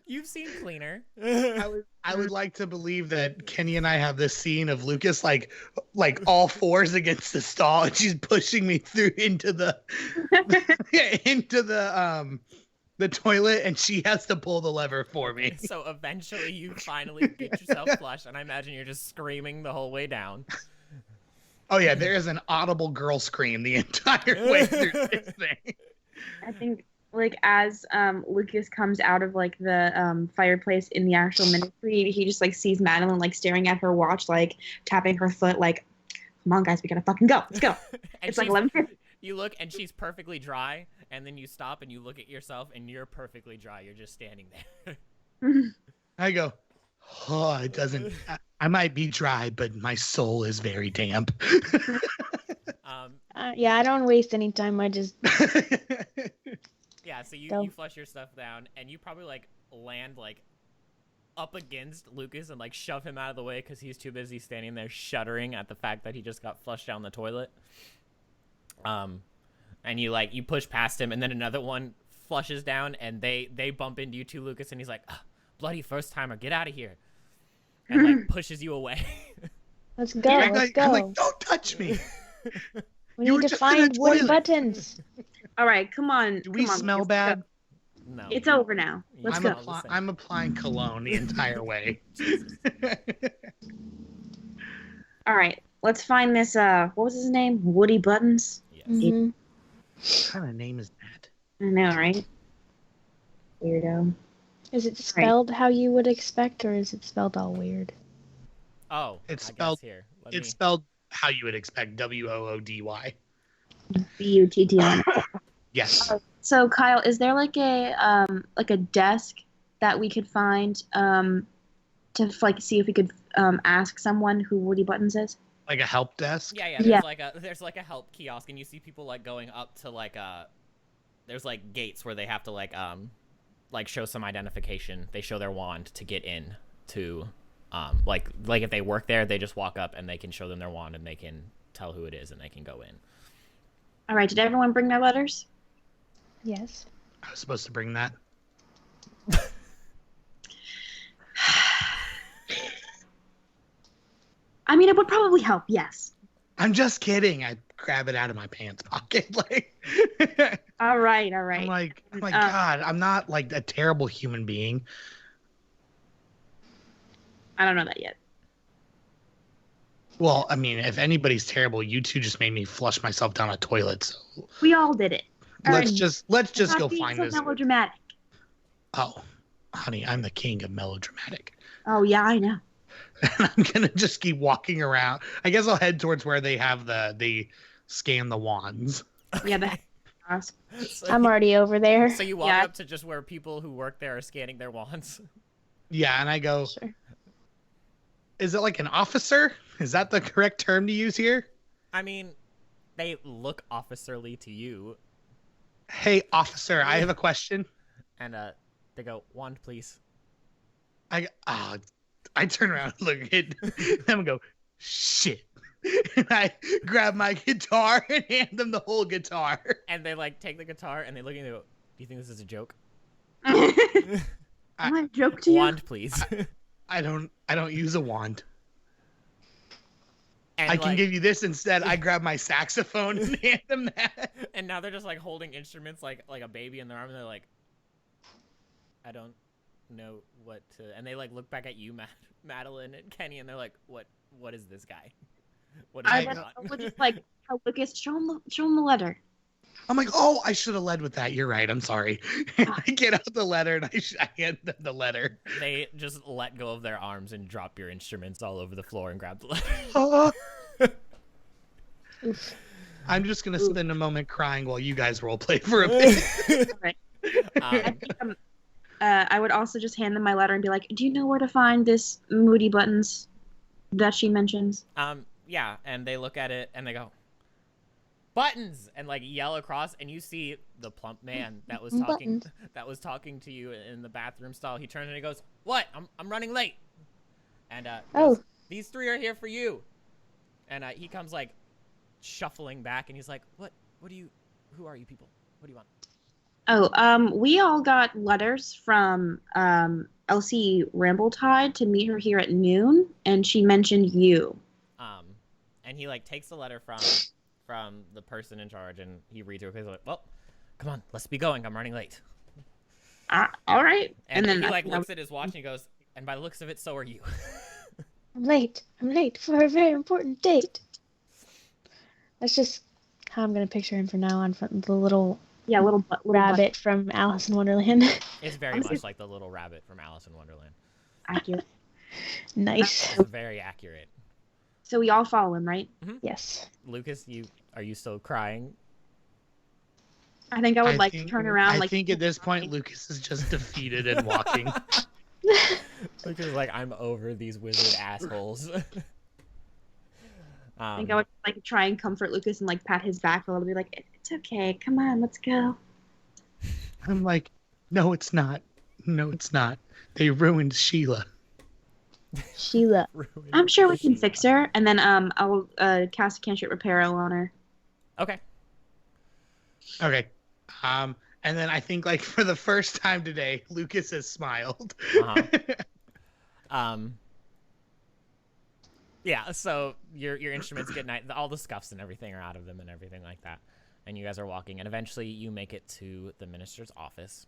You've seen cleaner. I would like to believe that Kenny and I have this scene of Lucas like all fours against the stall and she's pushing me through into the toilet and she has to pull the lever for me. So eventually you finally get yourself flushed and I imagine you're just screaming the whole way down. Oh yeah, there is an audible girl scream the entire way through this thing. I think like as Lucas comes out of like the fireplace in the actual ministry, he just like sees Madeline like staring at her watch, like tapping her foot, like, come on guys, we gotta fucking go, let's go. It's like 11:50. You look and she's perfectly dry, and then you stop and you look at yourself and you're perfectly dry. You're just standing there. I go, oh, it doesn't. I might be dry, but my soul is very damp. Yeah, I don't waste any time. I just. Yeah, so you flush your stuff down, and you probably like land like up against Lucas and like shove him out of the way because he's too busy standing there shuddering at the fact that he just got flushed down the toilet. And you push past him, and then another one flushes down, and they bump into you too, Lucas, and he's like, bloody first timer, get out of here, and like pushes you away. Let's go. I'm Let's go. I'm like, don't touch me. We need to find wooden buttons. All right, come on. Do we smell bad? No. It's over now. Let's go. I'm applying cologne the entire way. All right. let's find this. What was his name? Woody Buttons. Yes. Mhm. What kind of name is that? I know, right? Weirdo. Is it spelled how you would expect, or is it spelled all weird? Oh, It's I spelled- guess here. Let It's me. spelled how you would expect. Woody. Button. Yes. So Kyle, is there like a desk that we could find to like see if we could ask someone who Woody Buttons is? Like a help desk? Yeah, Yeah. There's like a help kiosk, and you see people like going up to like there's like gates where they have to like show some identification. They show their wand to get in to like if they work there, they just walk up and they can show them their wand and they can tell who it is and they can go in. All right. Did everyone bring their letters? Yes. I was supposed to bring that. I mean, it would probably help. Yes. I'm just kidding. I grab it out of my pants pocket. Like, All right. All I'm right. like, God, I'm not like a terrible human being. I don't know that yet. Well, I mean, if anybody's terrible, you two just made me flush myself down a toilet. So We all did it. All let's right. just Stop go being find so this. melodramatic. Oh, honey, I'm the king of melodramatic. Oh yeah, I know. And I'm gonna just keep walking around. I guess I'll head towards where they have they scan the wands. Yeah, that. So I'm already over there. So you walk Yeah. up to just where people who work there are scanning their wands. Yeah, and I go, Sure. is it like an officer? Is that the correct term to use here? I mean, they look officerly to you, Hey, officer, I have a question. and they go, "Wand, please." I turn around and look at them and go, shit. And I grab my guitar and hand them the whole guitar. And they like take the guitar and they look at you and they go, "Do you think this is a joke?" Am I a joke to you? Wand, please. I don't use a wand. And I can like- give you this instead. I grab my saxophone and hand them that. And now they're just like holding instruments like a baby in their arm, and they're like, "I don't know what to." And they like look back at you, Madeline and Kenny, and they're like, "What is this guy? What is I going would on?" just like tell Lucas, show him the letter. I'm like, oh, I should have led with that. You're right. I'm sorry. And I get out the letter and I hand them the letter. They just let go of their arms and drop your instruments all over the floor and grab the letter. Oh. Oof. I'm just going to spend a moment crying while you guys role play for a bit. I think, I would also just hand them my letter and be like, do you know where to find this Moody Buttons that she mentions? Yeah, and they look at it and they go, "Buttons!" and like yell across, and you see the plump man that was talking Buttons. that was talking to you in the bathroom stall. He turns and he goes, "What? I'm running late." And Oh. goes, "These three are here for you." And he comes like shuffling back, and he's like, "What? Who are you people? What do you want?" Oh, we all got letters from Elsie Rambletide to meet her here at noon, and she mentioned you. And he like takes the letter from the person in charge, and he reads it. He's like, "Well, come on, let's be going. I'm running late." All right. And then he I- like looks at his watch and he goes, "And by the looks of it, so are you." I'm late. I'm late for a very important date. That's just how I'm gonna picture him from now on. From the little yeah, little rabbit from Alice in Wonderland. It's very much like the little rabbit from Alice in Wonderland. accurate. Nice. It's very accurate. So we all follow him, right? Yes. Lucas, are you still crying? I think I would like to think- turn around. I like think at this point, Lucas is just defeated and walking. Lucas is like, "I'm over these wizard assholes." I think I would like try and comfort Lucas and like pat his back a little bit, like it's okay, come on, let's go. I'm like, no, it's not. No, it's not. They ruined Sheila. Sheila. ruined I'm sure we can Sheila. fix her, and then I'll cast a cantrip reparo on her. Okay. Okay. And then I think like for the first time today, Lucas has smiled. Uh-huh. Yeah, so your instruments get nice. All the scuffs and everything are out of them and everything like that. And you guys are walking, and eventually you make it to the minister's office.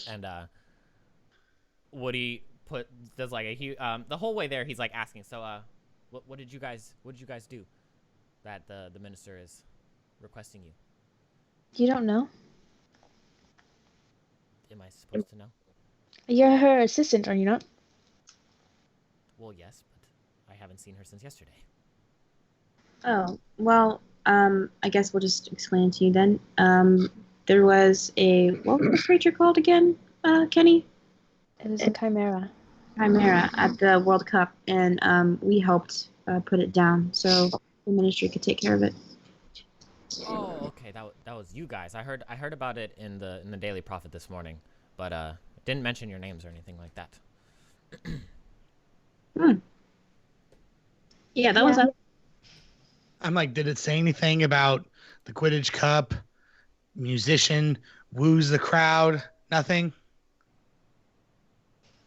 And Woody does like a huge the whole way there he's like asking, "So What did you guys do that the minister is requesting you? You don't know? Am I supposed to know? You're her assistant, are you not? Well, yes, but I haven't seen her since yesterday. Oh, well, I guess we'll just explain it to you then. There was what was the creature called again, Kenny? It was a chimera. Chimera at the World Cup, and we helped put it down so the ministry could take care of it. Oh, okay. That was you guys. I heard about it in the Daily Prophet this morning, but it didn't mention your names or anything like that. Yeah, that was us. I'm like, did it say anything about the Quidditch Cup, musician, woos the crowd? Nothing?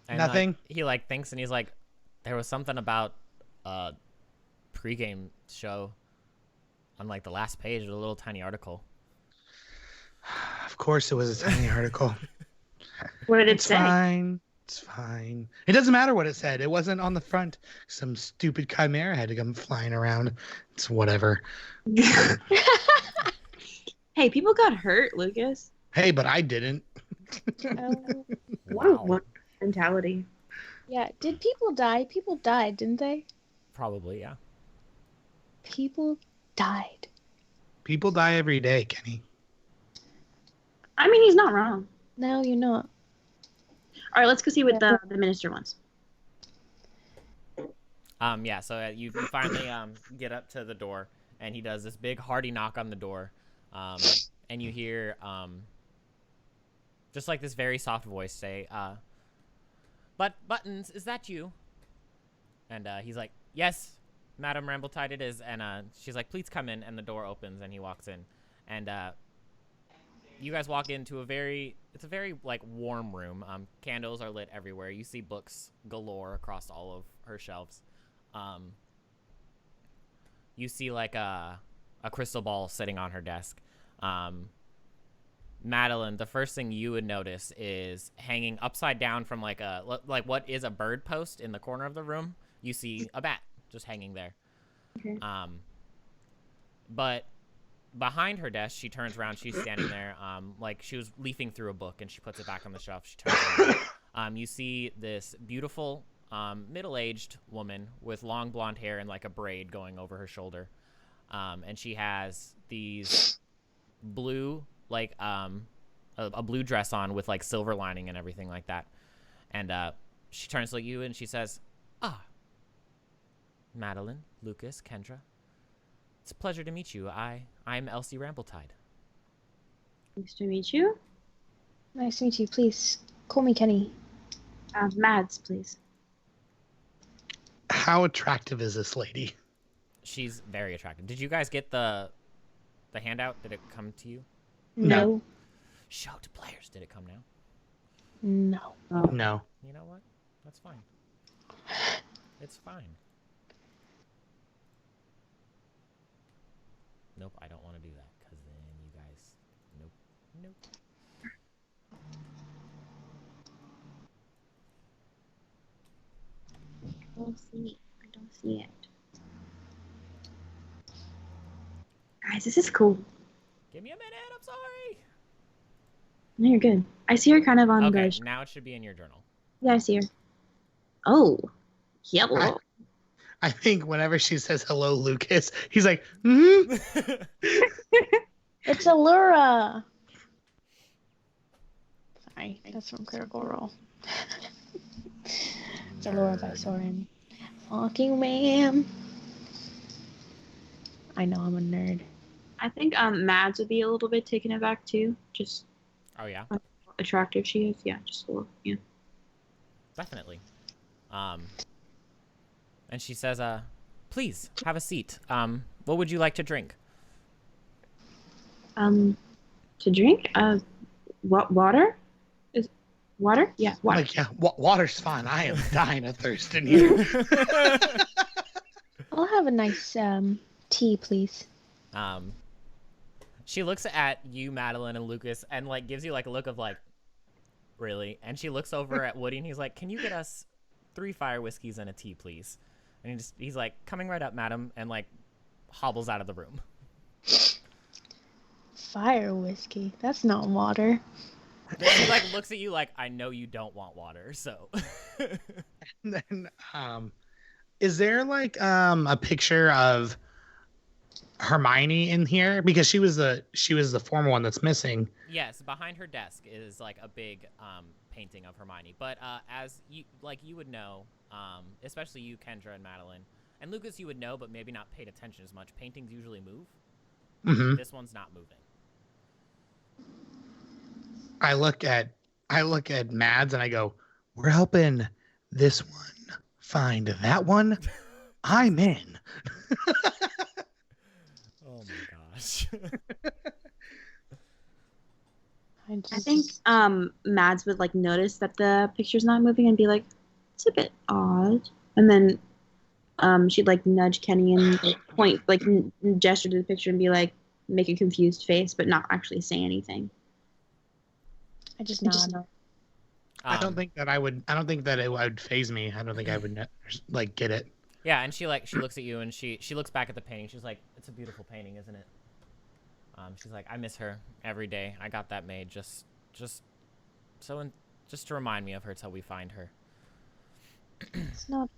And Nothing? He thinks and he's like, there was something about pregame show on the last page of a little tiny article. Of course it was a tiny article. What did it It's say? fine. It's fine. It doesn't matter what it said. It wasn't on the front. Some stupid chimera had to come flying around. It's whatever. Hey, people got hurt, Lucas. Hey, but I didn't. Oh. What mentality. Yeah, did people die? People died, didn't they? Probably, yeah. People died. People die every day, Kenny. I mean, he's not wrong. No, you're not. All right, let's go see what the minister wants. Yeah, so you finally get up to the door, and he does this big hearty knock on the door, and you hear just this very soft voice say, "But Buttons, is that you?" And he's like, "Yes, Madam Rambletide, it is." And she's like, "Please come in," and the door opens, and he walks in, and you guys walk into a very warm room. Candles are lit everywhere. You see books galore across all of her shelves. You see a crystal ball sitting on her desk. Madeline, the first thing you would notice is hanging upside down from what is a bird post in the corner of the room. You see a bat just hanging there. Okay. But behind her desk, she turns around. She's standing there, she was leafing through a book, and she puts it back on the shelf. She turns around. You see this beautiful, middle-aged woman with long blonde hair and a braid going over her shoulder, and she has these blue, a blue dress on with silver lining and everything like that. And she turns to you and she says, "Ah, Madeline, Lucas, Kendra. It's a pleasure to meet you. I'm Elsie Rambletide." Nice to meet you. Nice to meet you. Please call me Kenny. Mads, please. How attractive is this lady? She's very attractive. Did you guys get the handout? Did it come to you? No. Show to players. Did it come now? No. No. You know what? That's fine. It's fine. Nope, I don't want to do that, because then you guys... Nope. I don't see it. Guys, this is cool. Give me a minute, I'm sorry! No, you're good. I see her kind of on Okay, the... now it should be in your journal. Yeah, I see her. Oh. Yellow. I think whenever she says hello, Lucas, he's like, hmm? It's Allura. Sorry, that's from Critical Role. It's Allura by Soren. Fucking man. I know I'm a nerd. I think Mads would be a little bit taken aback too. Just Oh, yeah? how attractive she is. Yeah, just a little. Yeah. Definitely. And she says, please, have a seat. What would you like to drink? To drink? Water? Is water? Yeah, water. Like, yeah, water's fine. I am dying of thirst in here. I'll have a nice tea, please. She looks at you, Madeline, and Lucas, and gives you a look of really? And she looks over at Woody, and he's like, "Can you get us 3 fire whiskeys and a tea, please?" And he's like, coming right up, madam, and like hobbles out of the room. Fire whiskey. That's not water. He like looks at you like, I know you don't want water, so. Then, is there like a picture of Hermione in here? Because she was the former one that's missing. Yes, behind her desk is like a big painting of Hermione. But as you would know, especially you, Kendra and Madeline, and Lucas, you would know, but maybe not paid attention as much. Paintings usually move. Mm-hmm. This one's not moving. I look at Mads and I go, "We're helping this one find that one. I'm in." Oh my gosh. I think Mads would like notice that the picture's not moving and be like, "It's a bit odd," and then she'd like nudge Kenny and like, point, like gesture to the picture and be like, make a confused face, but not actually say anything. I just nod. I don't think that it would phase me. I don't think I would like get it. Yeah, and she looks at you and she looks back at the painting. She's like, "It's a beautiful painting, isn't it?" She's like, "I miss her every day. I got that made just to remind me of her till we find her." It's not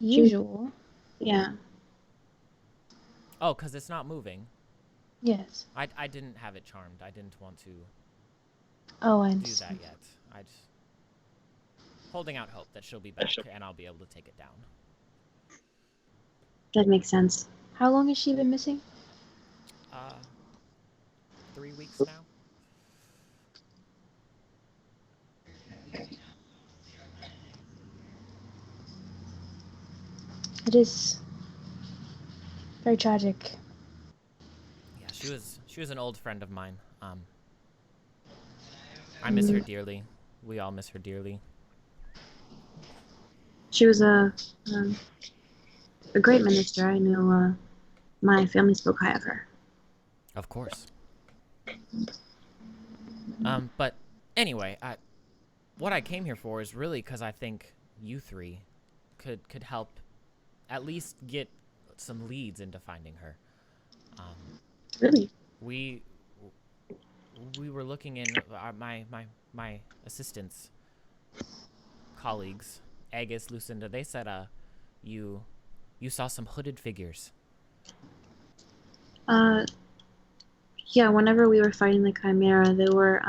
usual. Yeah. Oh, because it's not moving. Yes. I didn't have it charmed. I didn't want to Oh, I do understand. that yet. I just holding out hope that she'll be back and I'll be able to take it down. That makes sense. How long has she been missing? 3 weeks now. It is very tragic. Yeah, she was an old friend of mine. I miss her dearly. We all miss her dearly. She was a great minister. I know my family spoke high of her. Of course. But anyway, what I came here for is really because I think you three could help at least get some leads into finding her. Really? We were looking in my assistants, colleagues, Agus, Lucinda. They said you saw some hooded figures. Yeah, whenever we were fighting the Chimera, there were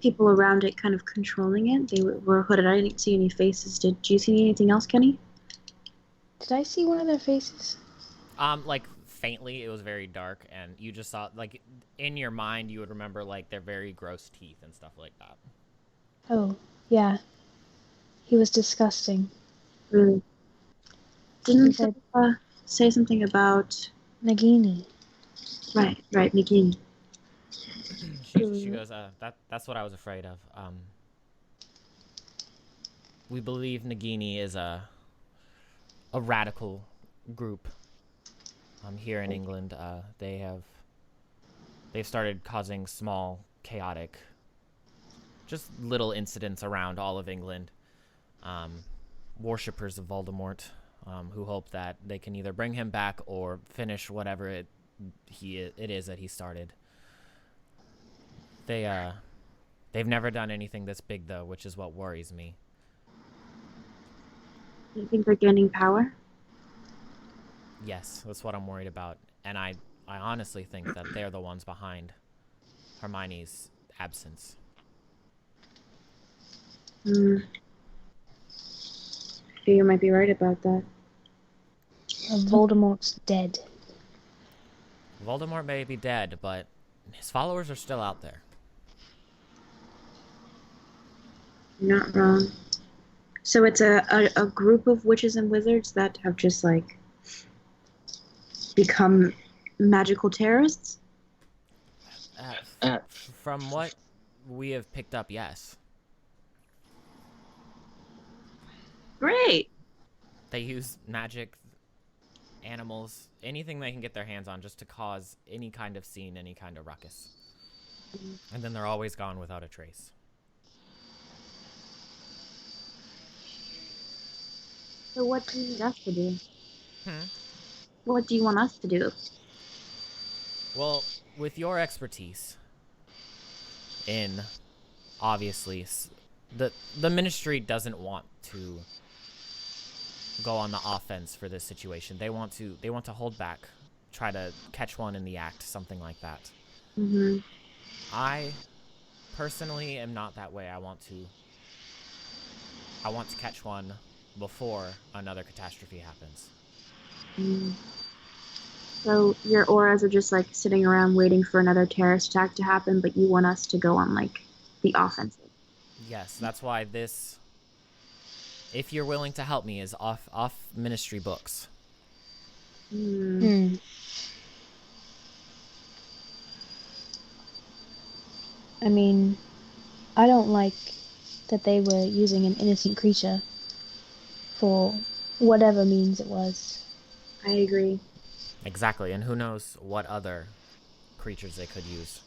people around it kind of controlling it. They were hooded. I didn't see any faces. Did you see anything else, Kenny? Did I see one of their faces? Like faintly, it was very dark, and you just saw, like, in your mind, you would remember, like, their very gross teeth and stuff like that. Oh, yeah. He was disgusting. Really? Didn't they say something about Nagini. Right, Nagini. She goes, that's what I was afraid of. We believe Nagini is a radical group. Here in England, they've started causing small, chaotic, just little incidents around all of England. Worshippers of Voldemort, who hope that they can either bring him back or finish whatever it is that he started. They've never done anything this big though, which is what worries me. You think they're gaining power? Yes, that's what I'm worried about, and I honestly think that they're the ones behind Hermione's absence. You might be right about that. Voldemort's dead. Voldemort may be dead, but his followers are still out there. You're not wrong. So it's a group of witches and wizards that have just, like, become magical terrorists? From what we have picked up, yes. Great! They use magic, animals, anything they can get their hands on just to cause any kind of scene, any kind of ruckus. And then they're always gone without a trace. So what do you need us to do? Hmm. What do you want us to do? Well, with your expertise in, obviously, the ministry doesn't want to go on the offense for this situation. They want to hold back, try to catch one in the act, something like that. Mm-hmm. I personally am not that way. I want to catch one before another catastrophe happens. Mm. So your auras are just like sitting around waiting for another terrorist attack to happen, but you want us to go on like the offensive. Yes, that's why this, if you're willing to help me, is off ministry books. Hmm. I mean, I don't like that they were using an innocent creature for whatever means it was. I agree. Exactly, and who knows what other creatures they could use.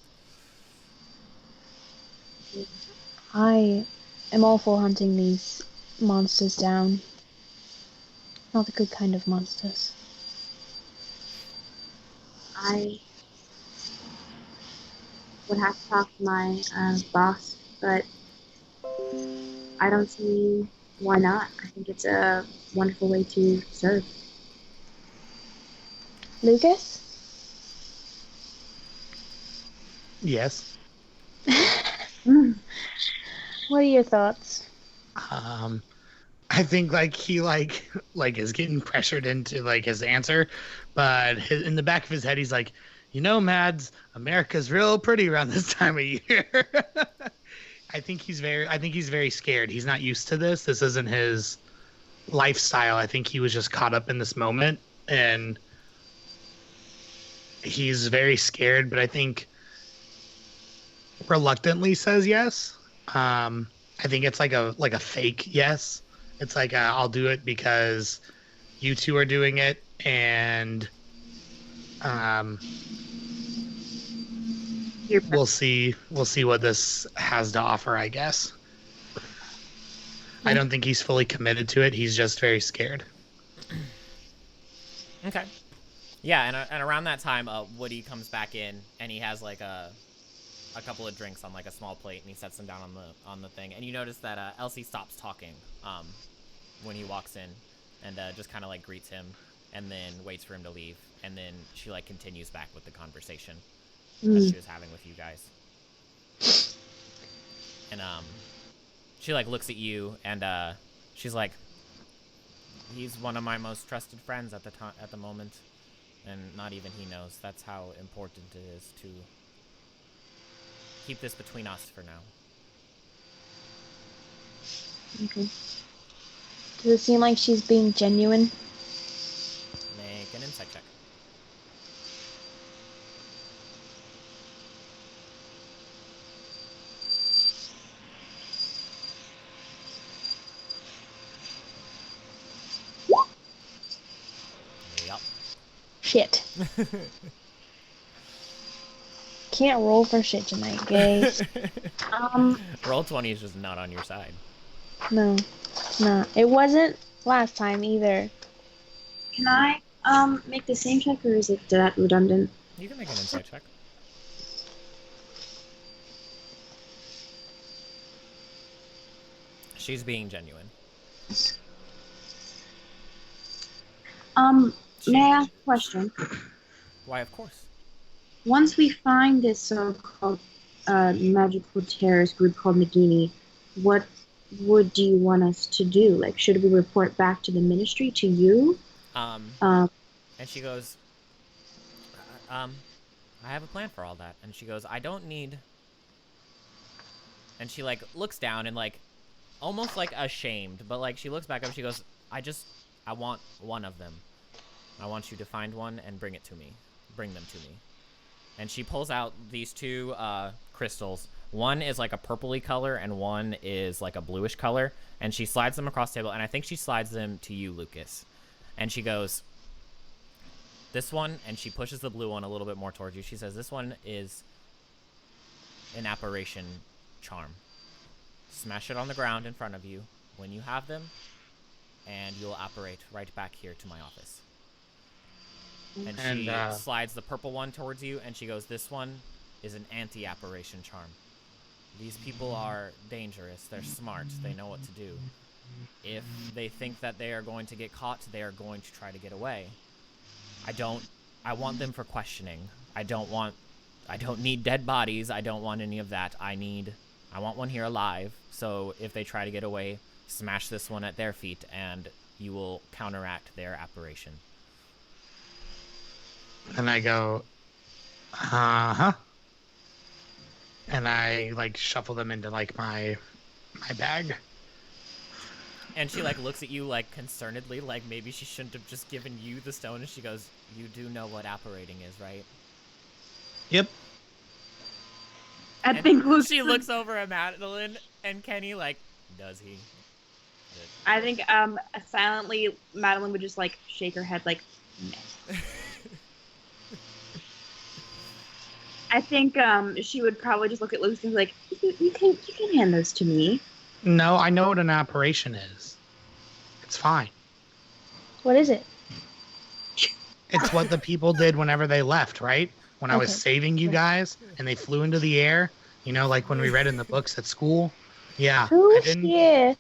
I am all for hunting these monsters down. Not the good kind of monsters. I would have to talk to my boss, but I don't see why not. I think it's a wonderful way to serve. Lucas? Yes. What are your thoughts? I think like he like is getting pressured into like his answer, but in the back of his head he's like, Mads, America's real pretty around this time of year. I think he's very scared. He's not used to this. This isn't his lifestyle. I think he was just caught up in this moment and he's very scared, but I think reluctantly says yes. I think it's like a fake yes. It's like I'll do it because you two are doing it, and we'll see what this has to offer, I guess. I don't think he's fully committed to it. He's just very scared. Okay. Yeah, and around that time, Woody comes back in, and he has like a couple of drinks on like a small plate, and he sets them down on the thing. And you notice that Elsie stops talking when he walks in, and just kind of like greets him, and then waits for him to leave, and then she like continues back with the conversation that she was having with you guys. And she like looks at you, and she's like, he's one of my most trusted friends at the moment, and not even he knows. That's how important it is to keep this between us for now. Okay. Does it seem like she's being genuine? Make an insight check. Yep. Shit. Can't roll for shit tonight, guys. Roll 20 is just not on your side. No, it's not. It wasn't last time either. Can I make the same check, or is it that redundant? You can make an insight check. She's being genuine. May I ask a question? Why, of course. Once we find this so-called magical terrorist group called Nagini, what do you want us to do? Like, should we report back to the ministry, to you? And she goes, I have a plan for all that. And she goes, I don't need... And she, like, looks down and, like, almost, like, ashamed. But, like, she looks back up and she goes, I want one of them. I want you to find one and bring it to me. Bring them to me. And she pulls out these two crystals. One is like a purpley color and one is like a bluish color. And she slides them across the table. And I think she slides them to you, Lucas. And she goes, this one, and she pushes the blue one a little bit more towards you. She says, this one is an apparition charm. Smash it on the ground in front of you when you have them. and you'll operate right back here to my office. And And, she slides the purple one towards you, and she goes, this one is an anti-apparition charm. These people are dangerous. They're smart. They know what to do. If they think that they are going to get caught, they are going to try to get away. I want them for questioning. I don't need dead bodies. I don't want any of that. I want one here alive. So if they try to get away, smash this one at their feet, and you will counteract their apparition. And I go, uh-huh. And I, like, shuffle them into, like, my bag. And she, like, looks at you, like, concernedly, like maybe she shouldn't have just given you the stone, and she goes, you do know what apparating is, right? Yep. I think she looks over at Madeline and Kenny, like, does he? I think silently Madeline would just like shake her head like no. I think she would probably just look at Lucy and be like, you can hand those to me. No, I know what an apparition is. It's fine. What is it? It's what the people did whenever they left, right? When I was saving you guys and they flew into the air, you know, like when we read in the books at school. Yeah. Who here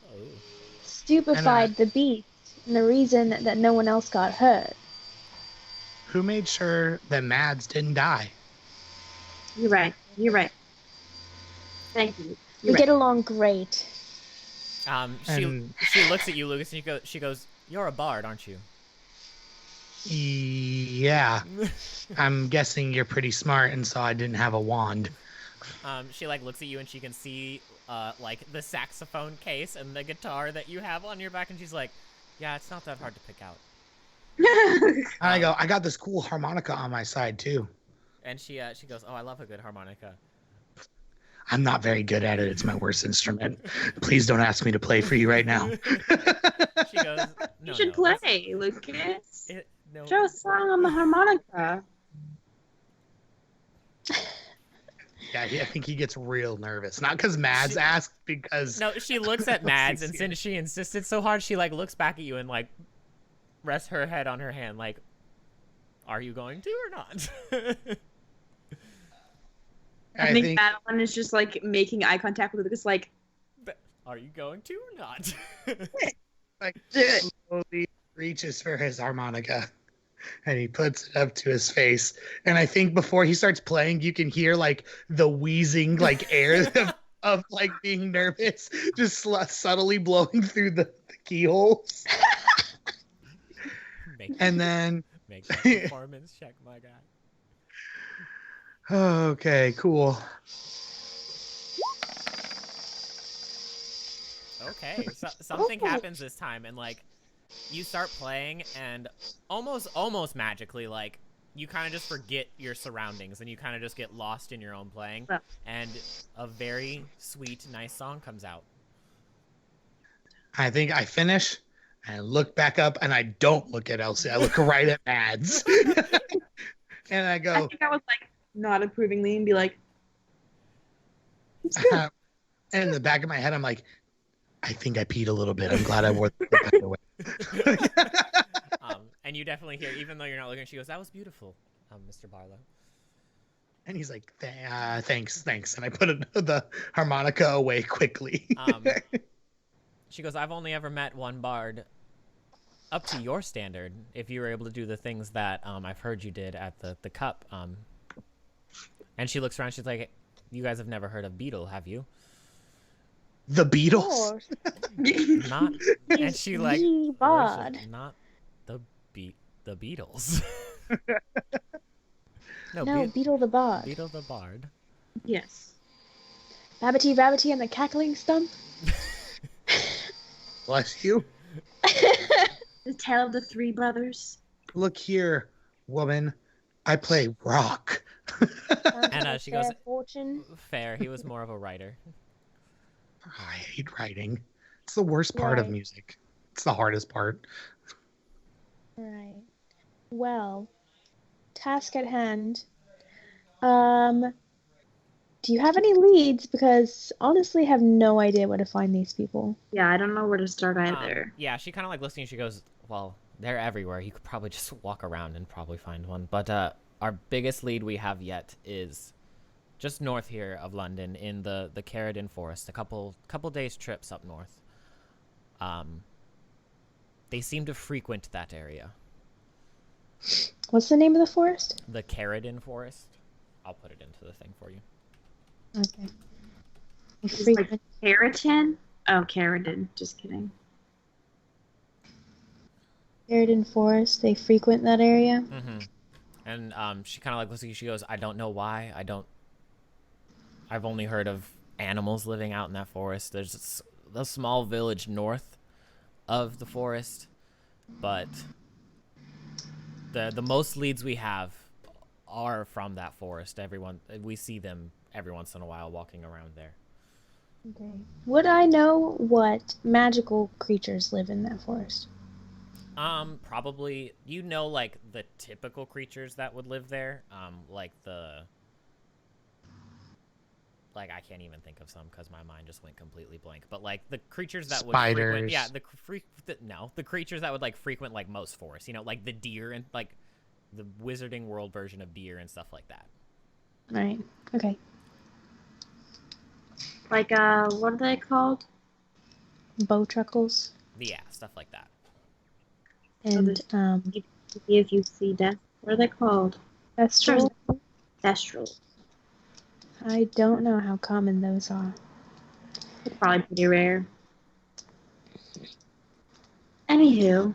stupefied the beast and the reason that no one else got hurt? Who made sure that Mads didn't die? You're right. Thank you. We get along great. She looks at you, Lucas, and she goes, you're a bard, aren't you? Yeah. I'm guessing you're pretty smart, and so I didn't have a wand. She like looks at you, and she can see like the saxophone case and the guitar that you have on your back, and she's like, yeah, it's not that hard to pick out. I go, I got this cool harmonica on my side too. And she goes, oh, I love a good harmonica. I'm not very good at it. It's my worst instrument. Please don't ask me to play for you right now. She goes, no, you should play, Lucas. No. Show a song on the harmonica. Yeah, I think he gets real nervous. Not because Mads asked, because... No, she looks at Mads, and since she insisted so hard, she, like, looks back at you and, like, rests her head on her hand, like, are you going to or not? I think Madeline is just, like, making eye contact with Lucas, like... Are you going to or not? Like, slowly reaches for his harmonica. And he puts it up to his face. And I think before he starts playing, you can hear, like, the wheezing, like, air of like, being nervous, just subtly blowing through the keyholes. And then... Make a performance check, my guy. Okay, cool. Okay, so something happens this time, and, like, you start playing, and almost magically, like, you kind of just forget your surroundings, and you kind of just get lost in your own playing, and a very sweet, nice song comes out. I think I finish, and I look back up, and I don't look at Elsie. I look right at Mads. And I go... I think I was, like, not approvingly and be like... and in the back of my head, I'm like, I think I peed a little bit. I'm glad I wore the back away. And you definitely hear, even though you're not looking, she goes, that was beautiful, Mr. Barlow. And he's like, thanks. And I put the harmonica away quickly. She goes, I've only ever met one bard up to your standard, if you were able to do the things that I've heard you did at the cup. And she looks around, she's like, you guys have never heard of Beetle, have you? The Beatles? Not, and she like, not the Beatles. No, Beetle the Bard. Beetle the Bard. Yes. Babbity Rabbity and the Cackling Stump. Bless you. The Tale of the Three Brothers. Look here, woman. I play rock. And she goes, Fortune. Fair. He was more of a writer. I hate writing. It's the worst part of music. It's the hardest part. Right. Well, task at hand. Do you have any leads? Because honestly, I have no idea where to find these people. Yeah, I don't know where to start either. Yeah, she kind of like listening. She goes, "Well, they're everywhere. You could probably just walk around and probably find one." But our biggest lead we have yet is just north here of London in the Caradon Forest. A couple days trips up north. They seem to frequent that area. What's the name of the forest? The Caradon Forest. I'll put it into the thing for you. Okay. It's like keratin? Oh, Caradon. Just kidding. Caradon Forest. They frequent that area. Mm-hmm. And she kind of like looks. She goes, "I don't know why. I've only heard of animals living out in that forest. There's a small village north of the forest, but the most leads we have are from that forest. We see them every once in a while walking around there." Okay. Would I know what magical creatures live in that forest? Probably, like the typical creatures that would live there. Like I can't even think of some because my mind just went completely blank. But like the creatures that would frequent, yeah, the creatures that would like frequent like most forests. Like the deer and like the Wizarding World version of deer and stuff like that. Right. Okay. Like, what are they called? Bowtruckles. Yeah, stuff like that. And If you see death, what are they called? Thestral. Thestral. I don't know how common those are. It's probably pretty rare. Anywho,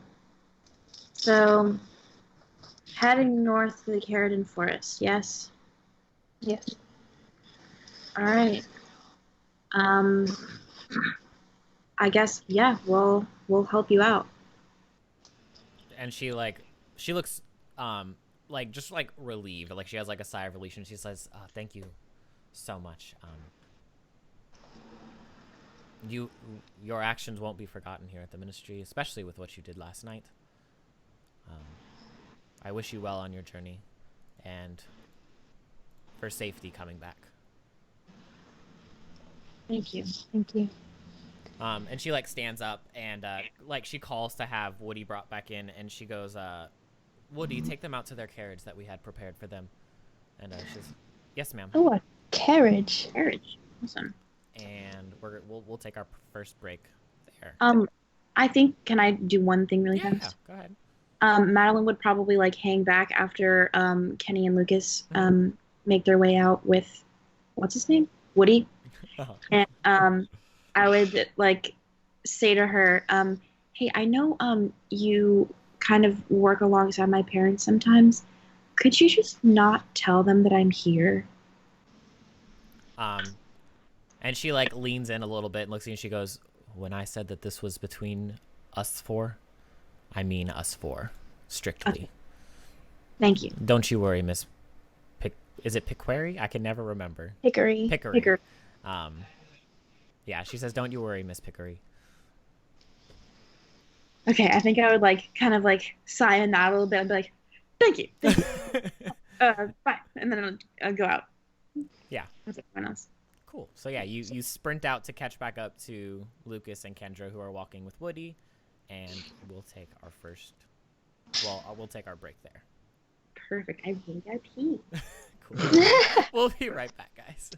so heading north to the Caradon Forest, yes? Yes. All right. I guess, yeah, we'll help you out. And she looks like just like relieved, like she has like a sigh of relief, and she says, "Thank you so much. Your actions won't be forgotten here at the ministry, especially with what you did last night. I wish you well on your journey, and for safety coming back." Thank you. Thank you. And she like stands up and like she calls to have Woody brought back in, and she goes, "Woody, take them out to their carriage that we had prepared for them." And she's, "Yes, ma'am." Oh, a carriage. Carriage. Awesome. And we'll take our first break there. I think, can I do one thing really fast? Yeah, go ahead. Madeline would probably like hang back after Kenny and Lucas make their way out with, what's his name? Woody. Oh. And I would like say to her, "Hey, I know you kind of work alongside my parents sometimes. Could you just not tell them that I'm here?" And she like leans in a little bit and looks at you, and she goes, "When I said that this was between us four, I mean us four, strictly." Okay. Thank you. Don't you worry, Miss Is it Picquary? I can never remember. Hickory. Pickery. Yeah, she says, "Don't you worry, Miss Pickery." Okay, I think I would like kind of like sigh and nod a little bit and be like, "Thank you." Bye. And then I'll go out. Yeah. With everyone else. Cool. So yeah, you sprint out to catch back up to Lucas and Kendra, who are walking with Woody, and we'll take our break there. Perfect. I really got pee. Cool. We'll be right back, guys.